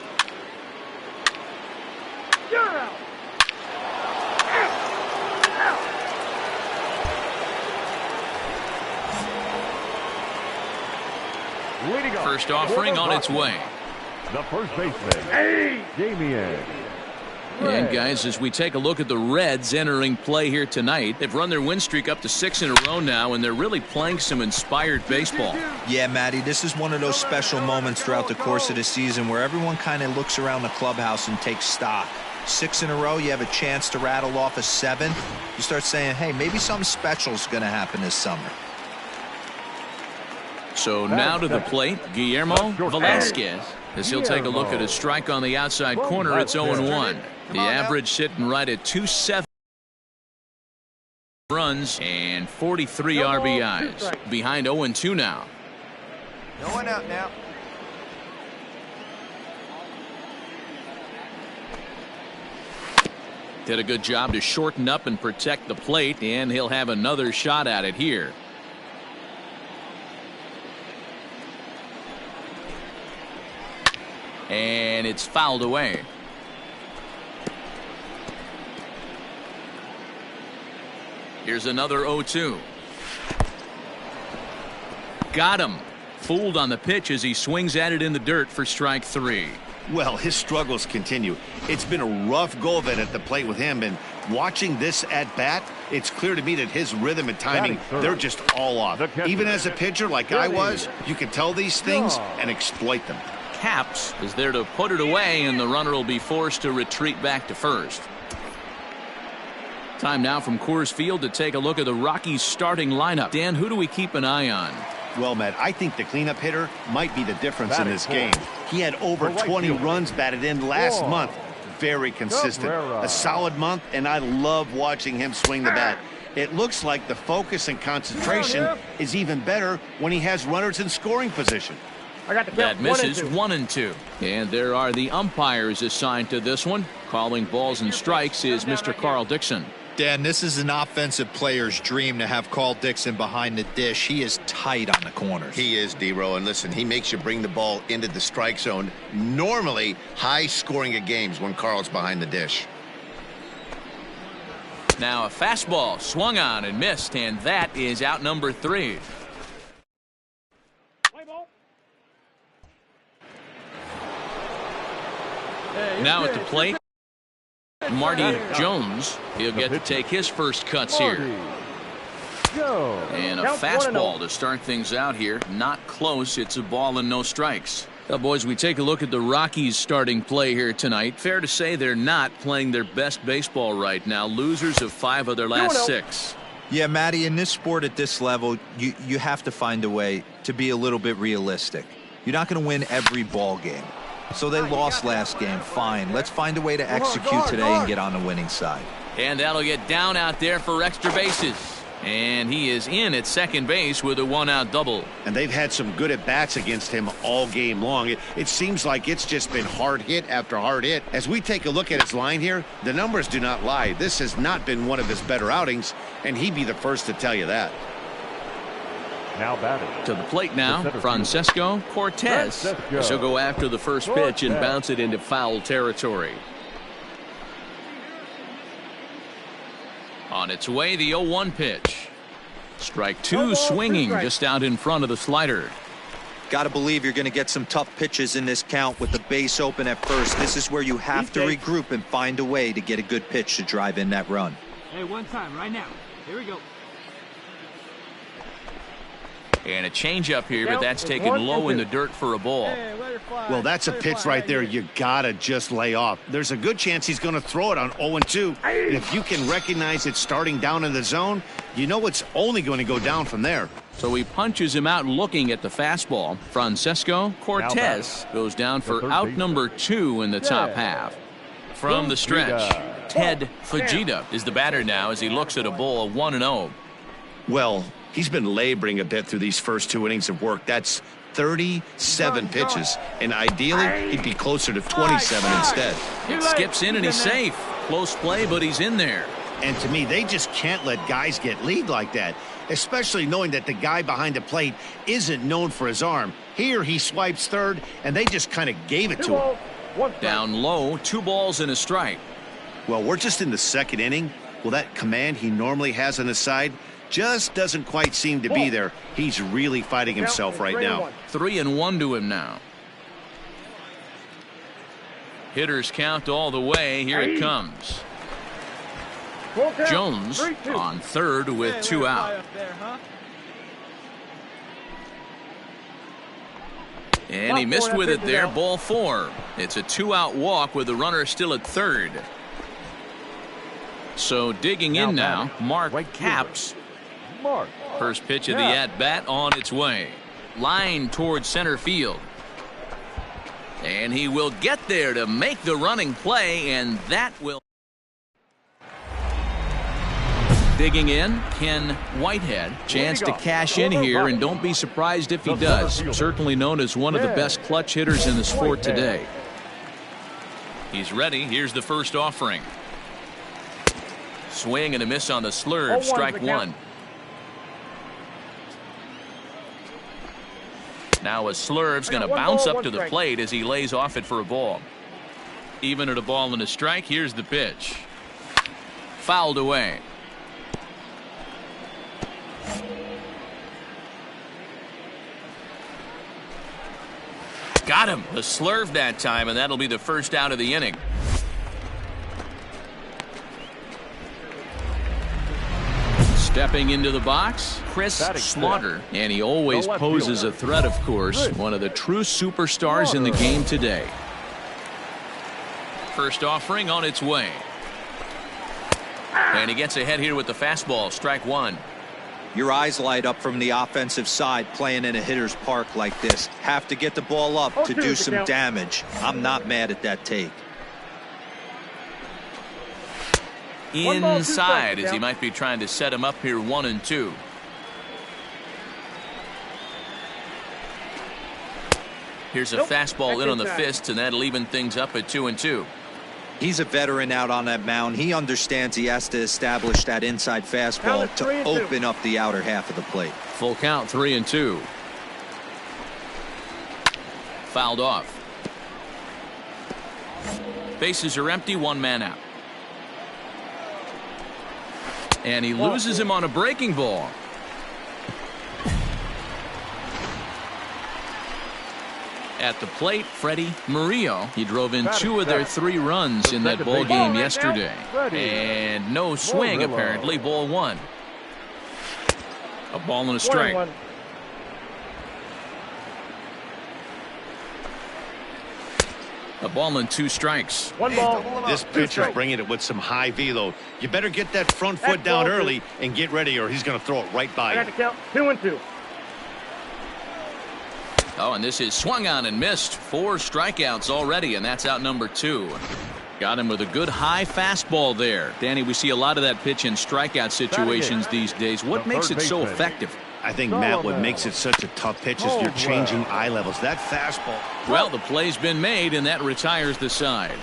A: first offering on its way.
H: The first baseman, Damian.
A: And guys, as we take a look at the Reds entering play here tonight, they've run their win streak up to 6 in a row now, and they're really playing some inspired baseball.
C: Yeah, Matty, this is one of those special moments throughout the course of the season where everyone kind of looks around the clubhouse and takes stock. 6 in a row, you have a chance to rattle off a 7. You start saying, hey, maybe something special is going to happen this summer.
A: So now to the plate, Guillermo Velasquez. As he'll take a look at a strike on the outside corner, it's 0-1. The average sitting right at 2.7 runs and 43 RBIs. Behind 0-2 now.
F: No one out now.
A: Did a good job to shorten up and protect the plate, and he'll have another shot at it here. And it's fouled away. Here's another 0-2. Got him. Fooled on the pitch as he swings at it in the dirt for strike 3.
D: Well, his struggles continue. It's been a rough go of it at the plate with him, and Watching this at bat, it's clear to me that his rhythm and timing, they're just all off. Even as a pitcher like I was, you can tell these things and exploit them.
A: Capps is there to put it away, and the runner will be forced to retreat back to first. Time now from Coors Field to take a look at the Rockies starting lineup. Dan, who do we keep an eye on?
D: Well, Matt, I think the cleanup hitter might be the difference in this game. He had over 20 runs batted in last month. Very consistent. A solid month, and I love watching him swing the bat. It looks like the focus and concentration is even better when he has runners in scoring position.
A: That misses 1-2. And there are the umpires assigned to this one. Calling balls and strikes is Mr. Carl Dixon.
C: Dan, this is an offensive player's dream to have Carl Dixon behind the dish. He is tight on the corners.
D: He is, D-Row, and listen, he makes you bring the ball into the strike zone. Normally, high scoring of games when Carl's behind the dish.
A: Now a fastball swung on and missed, and that is out number 3. Now at the plate, Marty Jones. He'll get to take his first cuts here. And a fastball to start things out here. Not close. It's a ball and no strikes. Well, boys, we take a look at the Rockies starting play here tonight. Fair to say they're not playing their best baseball right now. Losers of 5 of their last 6.
C: Yeah, Matty, in this sport at this level, you have to find a way to be a little bit realistic. You're not going to win every ball game. So they lost last game. Fine. Let's find a way to execute today and get on the winning side.
A: And that'll get down out there for extra bases. And he is in at second base with a 1-out double.
D: And they've had some good at-bats against him all game long. It seems like it's just been hard hit after hard hit. As we take a look at his line here, the numbers do not lie. This has not been one of his better outings, and he'd be the first to tell you that.
H: Now batting.
A: To the plate now, Francesco Cortez. He'll go after the first pitch and bounce it into foul territory. On its way, the 0-1 pitch. Strike 2 swinging just out in front of the slider.
C: Got to believe you're going to get some tough pitches in this count with the base open at first. This is where you have to regroup and find a way to get a good pitch to drive in that run.
E: Hey, one time, right now. Here we go.
A: And a changeup here, but that's taken low in the dirt for a ball.
D: Well, that's a pitch right there you gotta just lay off. There's a good chance he's going to throw it on 0-2. And if you can recognize it starting down in the zone, you know it's only going to go down from there.
A: So he punches him out looking at the fastball. Francesco Cortez goes down for out number 2 in the top half. From the stretch, Ted Fujita is the batter now as he looks at a ball of 1-0.
D: Well, he's been laboring a bit through these first 2 innings of work. That's 37 pitches, and ideally he'd be closer to 27 instead.
A: It skips in and he's safe. Close play, but he's in there.
D: And to me, they just can't let guys get lead like that, especially knowing that the guy behind the plate isn't known for his arm. Here he swipes third, and they just kind of gave it to him.
A: Down low, 2 balls and a strike.
D: Well, we're just in the second inning. Well, that command he normally has on his side just doesn't quite seem to be there. He's really fighting himself right now.
A: 3-1 to him now. Hitters count all the way. Here it comes. Jones on third with 2 out. And he missed with it there. Ball 4. It's a 2-out walk with the runner still at third. So digging in now, Mark Capps. First pitch of the at-bat on its way. Line towards center field. And he will get there to make the running play, and that will. Digging in, Ken Whitehead. Chance to cash in here, and don't be surprised if he does. Certainly known as one of the best clutch hitters in the sport today. He's ready. Here's the first offering. Swing and a miss on the slurve. Strike 1. Now a slurve's going to bounce up to the plate as he lays off it for a ball. Even at a ball and a strike, here's the pitch. Fouled away. Got him. The slurve that time, and that'll be the first out of the inning. Stepping into the box, Chris Slaughter. And he always poses a threat, of course. One of the true superstars in the game today. First offering on its way. And he gets ahead here with the fastball. Strike one.
C: Your eyes light up from the offensive side playing in a hitter's park like this. Have to get the ball up to do some damage. I'm not mad at that take.
A: Inside, as he might be trying to set him up here 1-2. Here's a fastball in on the fist, and that'll even things up at 2-2.
C: He's a veteran out on that mound. He understands he has to establish that inside fastball to open up the outer half of the plate.
A: Full count, 3-2. Fouled off. Bases are empty, one man out. And he loses him on a breaking ball. At the plate, Freddie Murillo. He drove in 2 of their 3 runs in that ball game yesterday. And no swing, apparently. Ball 1. A ball and a strike. A ball and 2 strikes.
B: One ball.
D: This pitcher's bringing it with some high velo. You better get that front foot down early and get ready, or he's going to throw it right by you.
B: I got to count 2-2.
A: Oh, and this is swung on and missed. 4 strikeouts already, and that's out number 2. Got him with a good high fastball there. Danny, we see a lot of that pitch in strikeout situations these days. What makes it so effective?
D: I think, Matt, what makes it such a tough pitch is you're changing eye levels. That fastball.
A: Well, the play's been made, and that retires the side.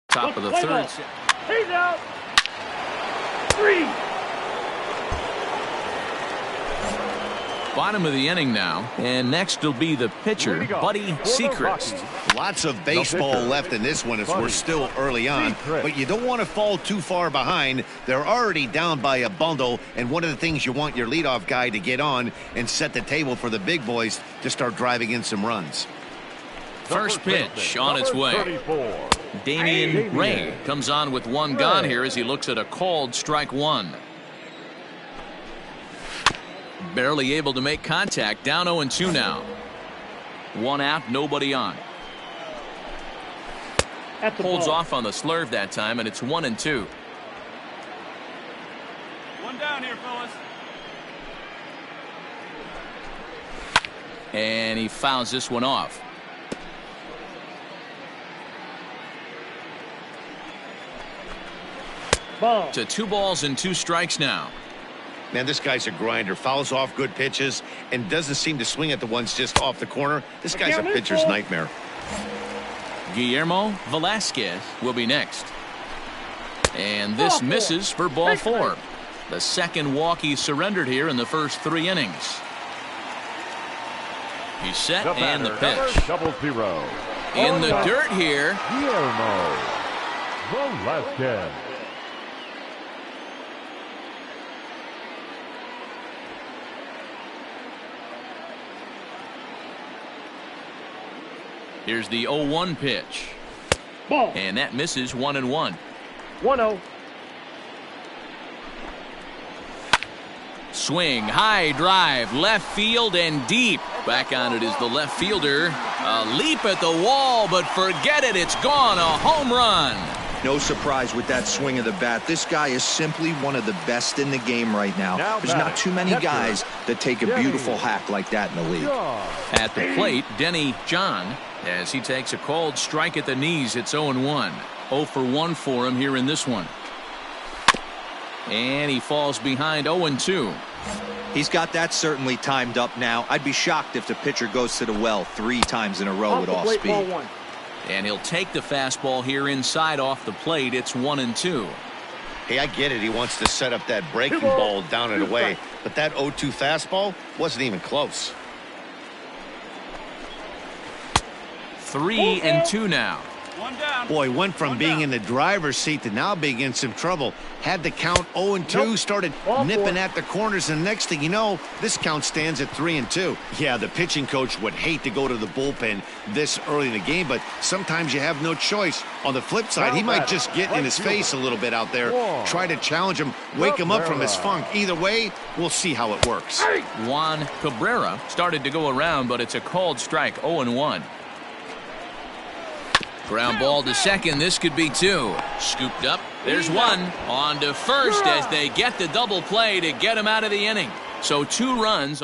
A: Top of the third.
B: He's out. 3.
A: Bottom of the inning now, and next will be the pitcher, Buddy Sechrist.
D: Lots of baseball left in this one as we're still early on, but you don't want to fall too far behind. They're already down by a bundle, and one of the things you want your leadoff guy to get on and set the table for the big boys to start driving in some runs.
A: First pitch on its way. Damian Ray comes on with 1 gone here as he looks at a called strike 1. Barely able to make contact. Down 0-2 now. 1 out, nobody on. Holds off on the slurve that time, and it's 1-2.
E: 1 down here, fellas.
A: And he fouls this one off.
B: Ball.
A: To 2 balls and 2 strikes now.
D: Man, this guy's a grinder. Fouls off good pitches and doesn't seem to swing at the ones just off the corner. This guy's a pitcher's nightmare.
A: Guillermo Velasquez will be next. And this misses for ball 4. The second walk he surrendered here in the first 3 innings. He's set and the pitch.
H: 0-0.
A: In the dirt here.
H: Guillermo Velasquez.
A: Here's the 0-1 pitch.
B: Ball.
A: And that misses 1-1.
B: 1-0.
A: Swing, high drive, left field and deep. Back on it is the left fielder. A leap at the wall, but forget it. It's gone. A home run.
C: No surprise with that swing of the bat. This guy is simply one of the best in the game right now. There's not too many guys that take a beautiful hack like that in the league.
A: At the plate, Denny John, as he takes a called strike at the knees. It's 0-1. 0 for 1 for him here in this one. And he falls behind 0-2.
C: He's got that certainly timed up now. I'd be shocked if the pitcher goes to the well 3 times in a row with off speed.
A: And he'll take the fastball here inside off the plate. It's 1-2.
D: Hey, I get it. He wants to set up that breaking ball down and away, but that 0-2 fastball wasn't even close.
A: 3-2 now.
E: One down.
D: Boy, went from being in the driver's seat to now being in some trouble. Had the count 0-2, started nipping at the corners, and next thing you know, this count stands at 3-2. Yeah, the pitching coach would hate to go to the bullpen this early in the game, but sometimes you have no choice. On the flip side, he might just get in his face a little bit out there, try to challenge him, wake him up from his funk. Either way, we'll see how it works.
A: Juan Cabrera started to go around, but it's a called strike, 0-1. Ground ball to second. This could be two. Scooped up. There's one. On to first as they get the double play to get him out of the inning. So 2 runs.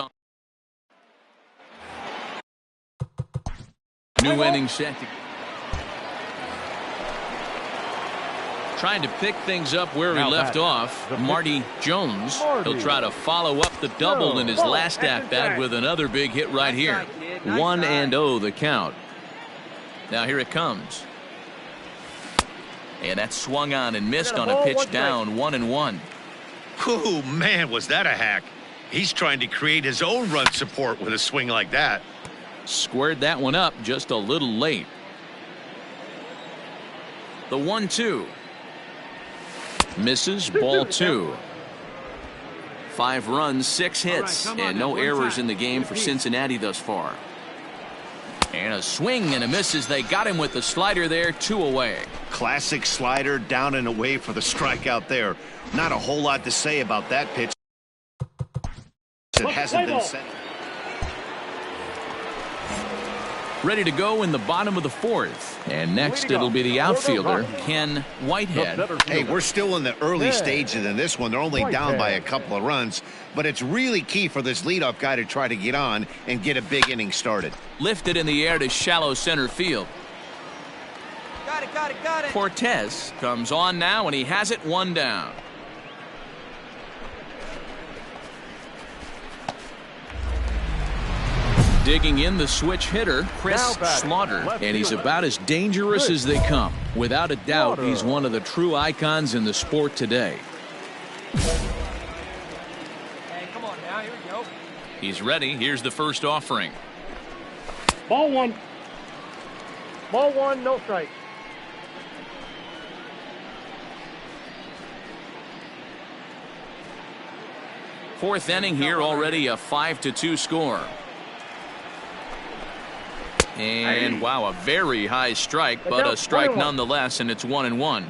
A: New inning set. Trying to pick things up where he left off. Marty Jones. He'll try to follow up the double in his last at-bat with another big hit right here. 1-0 the count. Now here it comes. And that swung on and missed on a pitch down, 1-1.
D: Oh, man, was that a hack. He's trying to create his own run support with a swing like that.
A: Squared that one up just a little late. The 1-2. Misses, ball 2. 5 runs, 6 hits, and no errors in the game for Cincinnati thus far. And a swing and a miss as they got him with the slider there, 2 away.
D: Classic slider, down and away for the strikeout there. Not a whole lot to say about that pitch. It hasn't been set.
A: Ready to go in the bottom of the 4th. And next it'll be the outfielder, Ken Whitehead.
D: Hey, we're still in the early stages in this one. They're only down by a couple of runs. But it's really key for this leadoff guy to try to get on and get a big inning started.
A: Lifted in the air to shallow center field.
F: Got it.
A: Cortez comes on now, and he has it 1 down. Digging in the switch hitter, Chris Slaughter, and he's about as dangerous as they come. Without a doubt, he's one of the true icons in the sport today.
E: Hey, come on now. Here we go.
A: He's ready. Here's the first offering.
B: Ball 1. Ball 1, no strike.
A: Fourth inning here, already a 5-2 score. And wow, a very high strike, but a strike nonetheless, and it's 1-1.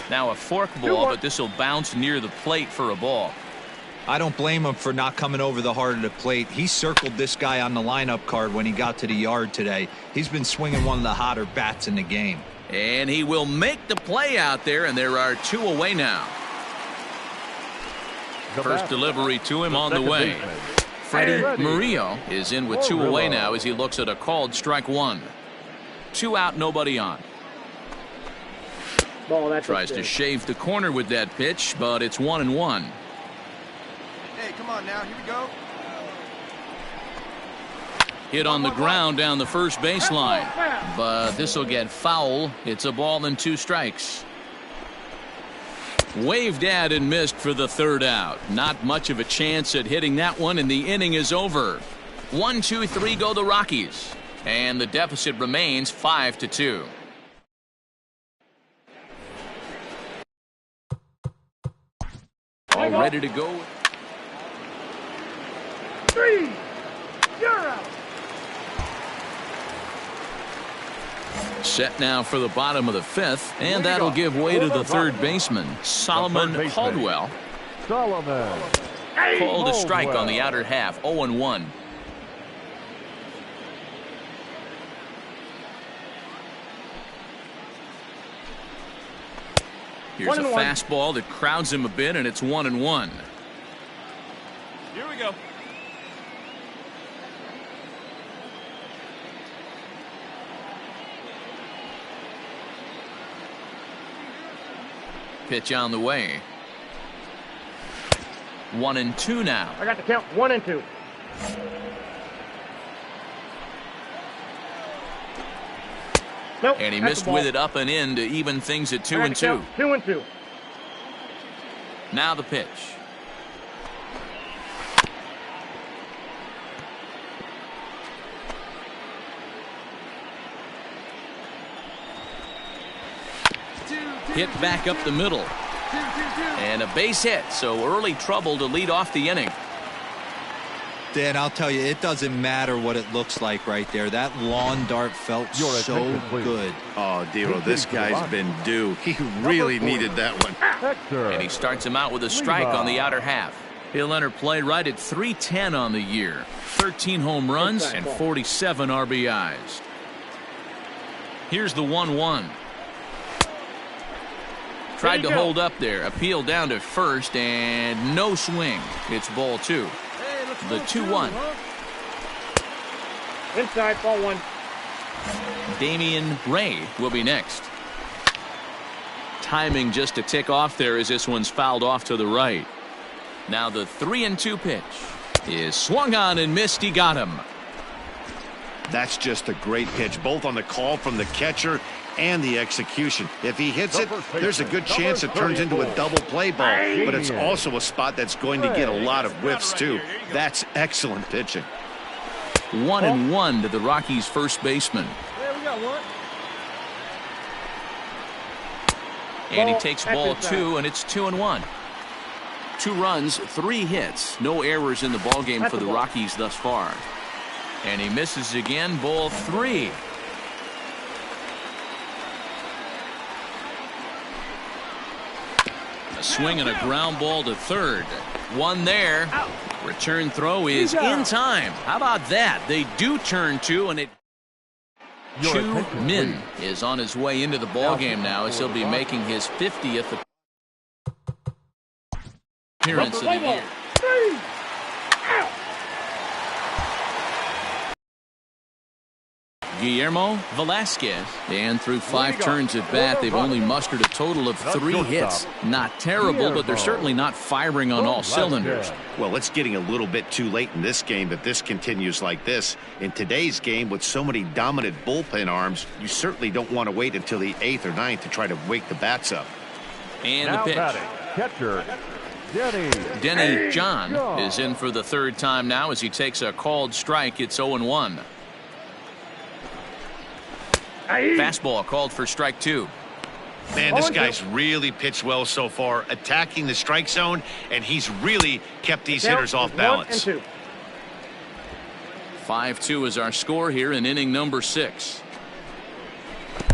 A: Now a fork ball, but this will bounce near the plate for a ball.
C: I don't blame him for not coming over the heart of the plate. He circled this guy on the lineup card when he got to the yard today. He's been swinging one of the hotter bats in the game.
A: And he will make the play out there, and there are 2 away now. First delivery to him on the way. Freddie Murillo is in with 2 away now as he looks at a called strike 1. 2 out, nobody on. Tries to shave the corner with that pitch, but it's 1-1.
F: Hey, come on now. Here we go.
A: Hit on the ground down the first baseline, but this will get foul. It's a ball and 2 strikes. Waved at and missed for the 3rd out. Not much of a chance at hitting that one, and the inning is over. 1, 2, 3 go the Rockies, and the deficit remains 5-2. All ready to go.
B: 3, you're out.
A: Set now for the bottom of the 5th, and that'll give way to the 3rd baseman, Solomon Caldwell. Called a strike on the outer half, 0-1. Here's a fastball that crowds him a bit, and it's 1-1.
E: Here we go.
A: Pitch on the way. 1-2 now.
B: I got the count 1-2. Nope,
A: and he missed with it up and in to even things at 2-2.
B: 2-2.
A: Now the pitch. Hit back up the middle. And a base hit, so early trouble to lead off the inning.
C: Dan, I'll tell you, it doesn't matter what it looks like right there. That lawn dart felt so good.
D: Oh, Dero, this guy's been due. He really needed that one.
A: And he starts him out with a strike on the outer half. He'll enter play right at .310 on the year. 13 home runs and 47 RBIs. Here's the 1-1. Tried to hold up there. Appeal down to first and no swing. It's ball 2. The 2-1.
B: Inside, ball 1.
A: Damian Ray will be next. Timing just a tick off there as this one's fouled off to the right. Now the 3-2 pitch is swung on and missed. He got him.
D: That's just a great pitch, both on the call from the catcher and the execution. If he hits it, there's a good chance it turns into a double play ball, but it's also a spot that's going to get a lot of whiffs too. That's excellent pitching.
A: 1-1 to the Rockies' first baseman.
E: Yeah, we got one.
A: And he takes ball 2, and it's 2-1. 2 runs, 3 hits, no errors in the ballgame for the Rockies thus far. And he misses again, ball 3. A swing and a ground ball to third. One there. Return throw is in time. How about that? They do turn 2, and it. Chu Min is on his way into the ballgame now as he'll be making his 50th appearance of the year. Guillermo Velasquez, and through 5 turns at bat, they've only mustered a total of 3 hits. Not terrible, but they're certainly not firing on all cylinders.
D: Well, it's getting a little bit too late in this game if this continues like this. In today's game, with so many dominant bullpen arms, you certainly don't want to wait until the 8th or 9th to try to wake the bats up.
A: And the pitch.
H: Catcher
A: Denny John is in for the 3rd time now as he takes a called strike. It's 0-1. Fastball called for strike 2.
D: Man, this guy's really pitched well so far, attacking the strike zone, and he's really kept these hitters off balance.
A: 5-2 is our score here in inning number 6.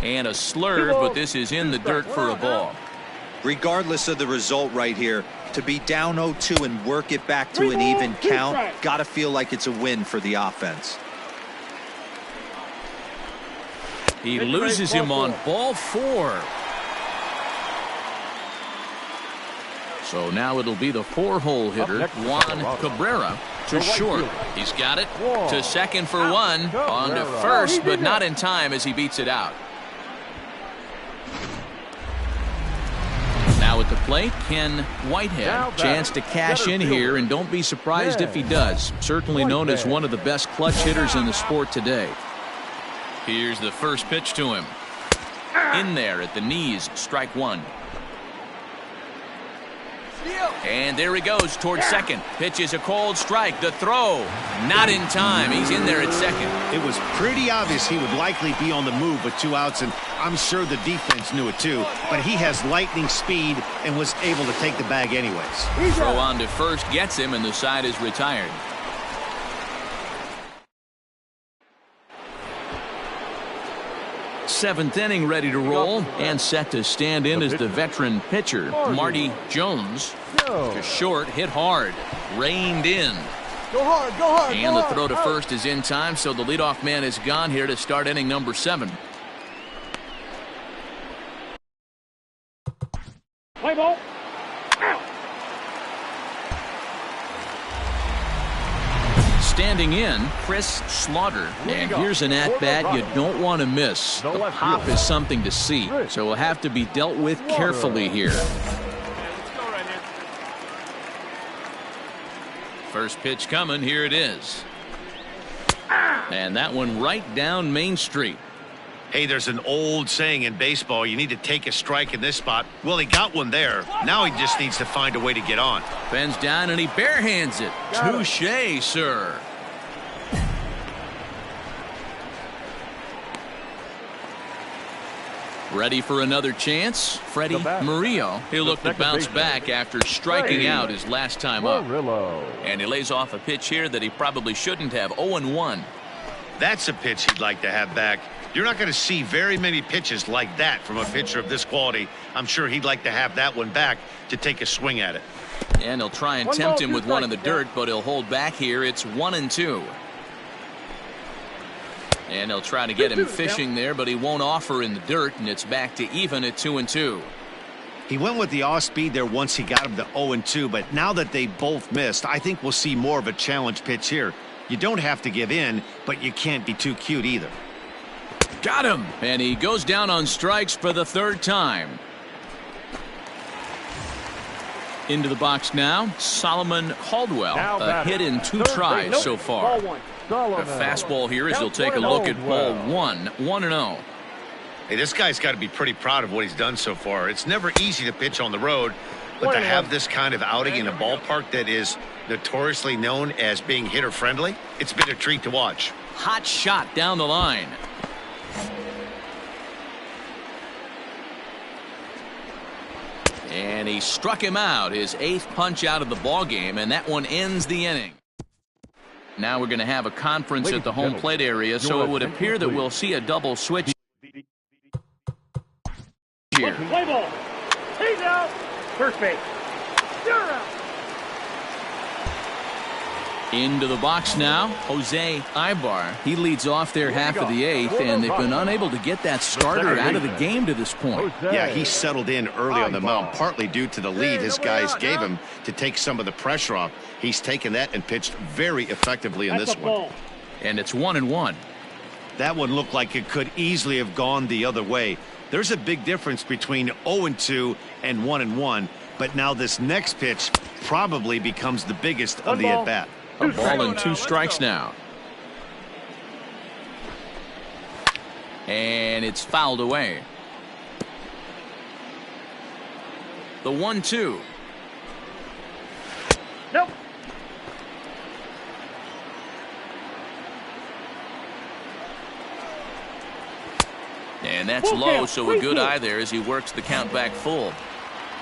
A: And a slurve, but this is in the dirt for a ball.
C: Regardless of the result right here, to be down 0-2 and work it back to an even count, gotta feel like it's a win for the offense.
A: He loses him on ball 4. So now it'll be the 4-hole hitter, Juan Cabrera, to short. He's got it to second for 1, on to first, but not in time as he beats it out. Now at the plate, Ken Whitehead. Chance to cash in here, and don't be surprised if he does. Certainly known as one of the best clutch hitters in the sport today. Here's the first pitch to him. In there at the knees, strike 1. And there he goes towards second. Pitch is a cold strike. The throw, not in time. He's in there at second.
D: It was pretty obvious he would likely be on the move with 2 outs, and I'm sure the defense knew it too. But he has lightning speed and was able to take the bag anyways.
A: Throw on to first gets him, and the side is retired. Seventh inning ready to roll, and set to stand in as the veteran pitcher, Marty Jones. To short, hit hard, reined in.
F: Go hard, go hard.
A: And the throw to first is in time, so the leadoff man is gone here to start inning number 7.
B: Play ball.
A: Standing in, Chris Slaughter. And here's an at-bat you don't want to miss. The pop is something to see, so will have to be dealt with carefully here. First pitch coming, here it is. And that one right down Main Street.
D: Hey, there's an old saying in baseball, you need to take a strike in this spot. Well, he got one there. Now he just needs to find a way to get on.
A: Bends down and he barehands it. Touché, sir. Ready for another chance? Freddie Murillo. He'll look to bounce back after striking out his last time up. And he lays off a pitch here that he probably shouldn't have. 0-1.
D: That's a pitch he'd like to have back. You're not going to see very many pitches like that from a pitcher of this quality. I'm sure he'd like to have that one back to take a swing at it.
A: And he'll try and tempt him with one in the dirt, but he'll hold back here. It's 1-2. And he'll try to get him fishing there, but he won't offer in the dirt, and it's back to even at 2-2.
D: He went with the off speed there once he got him to 0-2, but now that they both missed, I think we'll see more of a challenge pitch here. You don't have to give in, but you can't be too cute either.
A: Got him, and he goes down on strikes for the third time. Into the box now, Solomon Caldwell. A hit in 2 tries so far. A fastball here as he'll take a look at ball 1. 1-0.
D: Hey, this guy's got to be pretty proud of what he's done so far. It's never easy to pitch on the road, but to have this kind of outing in a ballpark that is notoriously known as being hitter friendly, it's been a treat to watch.
A: Hot shot down the line. And he struck him out, his 8th punch out of the ball game, and that one ends the inning. Now we're going to have a conference at the home plate area, so it would appear that we'll see a double switch here.
B: Play ball. He's out. First base. You're out.
A: Into the box now, Jose Ibar. He leads off their half of the 8th, and they've been unable to get that starter out of the game to this point.
D: Yeah, he settled in early on the mound, partly due to the lead his guys gave him to take some of the pressure off. He's taken that and pitched very effectively in this one.
A: And it's 1-1.
D: That one looked like it could easily have gone the other way. There's a big difference between 0-2 and 1-1, but now this next pitch probably becomes the biggest of the at-bat.
A: A ball and 2 strikes now. And it's fouled away. The 1-2.
B: Nope.
A: And that's low, so a good eye there as he works the count back full.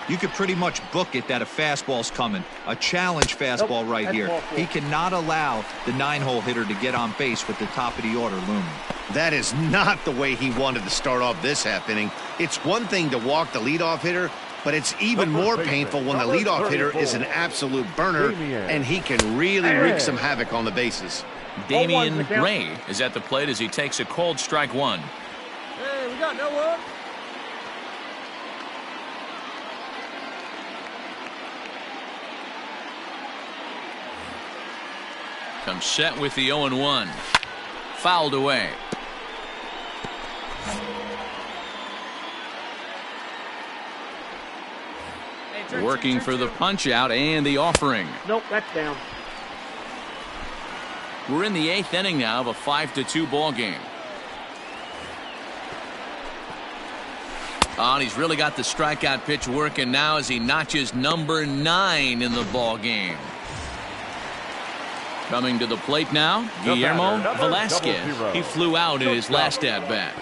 C: You could pretty much book it that a fastball's coming. A challenge fastball right here. He cannot allow the 9-hole hitter to get on base with the top of the order looming.
D: That is not the way he wanted to start off this half inning. It's one thing to walk the leadoff hitter, but it's even more painful when the leadoff hitter is an absolute burner, and he can really wreak some havoc on the bases.
A: Damian Ray is at the plate as he takes a cold strike 1.
F: Hey, we got no one.
A: Comes set with the 0-1. Fouled away. Working for the punch out and the offering.
B: Nope, that's down.
A: We're in the 8th inning now of a 5-2 ball game. Oh, and he's really got the strikeout pitch working now as he notches number 9 in the ball game. Coming to the plate now, Guillermo Velasquez. He flew out in his last at-bat.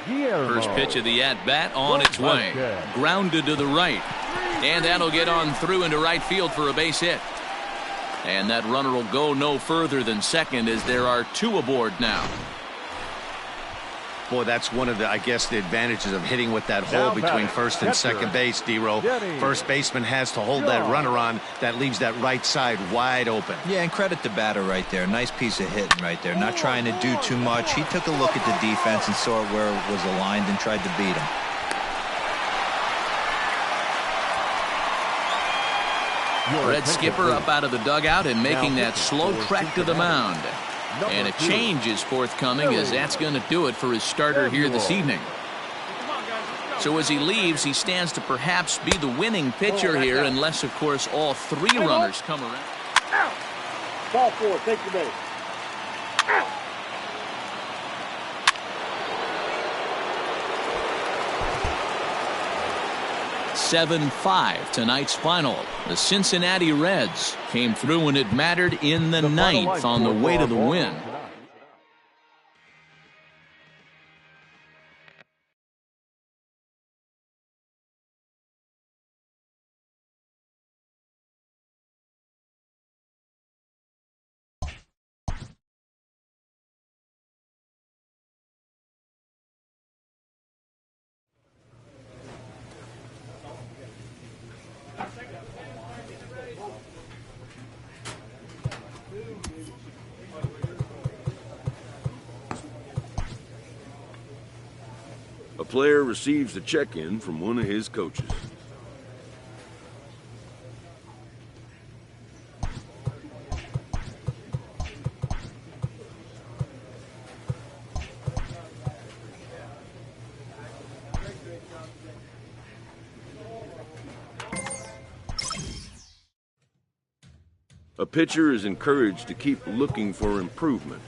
A: First pitch of the at-bat on its way. Grounded to the right. And that'll get on through into right field for a base hit. And that runner will go no further than second as there are 2 aboard now.
D: Boy, that's one of the, I guess, the advantages of hitting with that hole between first and second base, D-Row. First baseman has to hold that runner on. That leaves that right side wide open.
C: Yeah, and credit the batter right there. Nice piece of hitting right there. Not trying to do too much. He took a look at the defense and saw where it was aligned and tried to beat him.
A: Red Skipper up out of the dugout and making that slow trek to the mound. And a change is forthcoming as that's going to do it for his starter here this evening. So as he leaves, he stands to perhaps be the winning pitcher here, unless, of course, all 3 runners come around.
B: Ball 4, take the base.
A: 7-5 tonight's final. The Cincinnati Reds came through when it mattered in the 9th on the way to the win.
K: A player receives a check-in from one of his coaches. A pitcher is encouraged to keep looking for improvement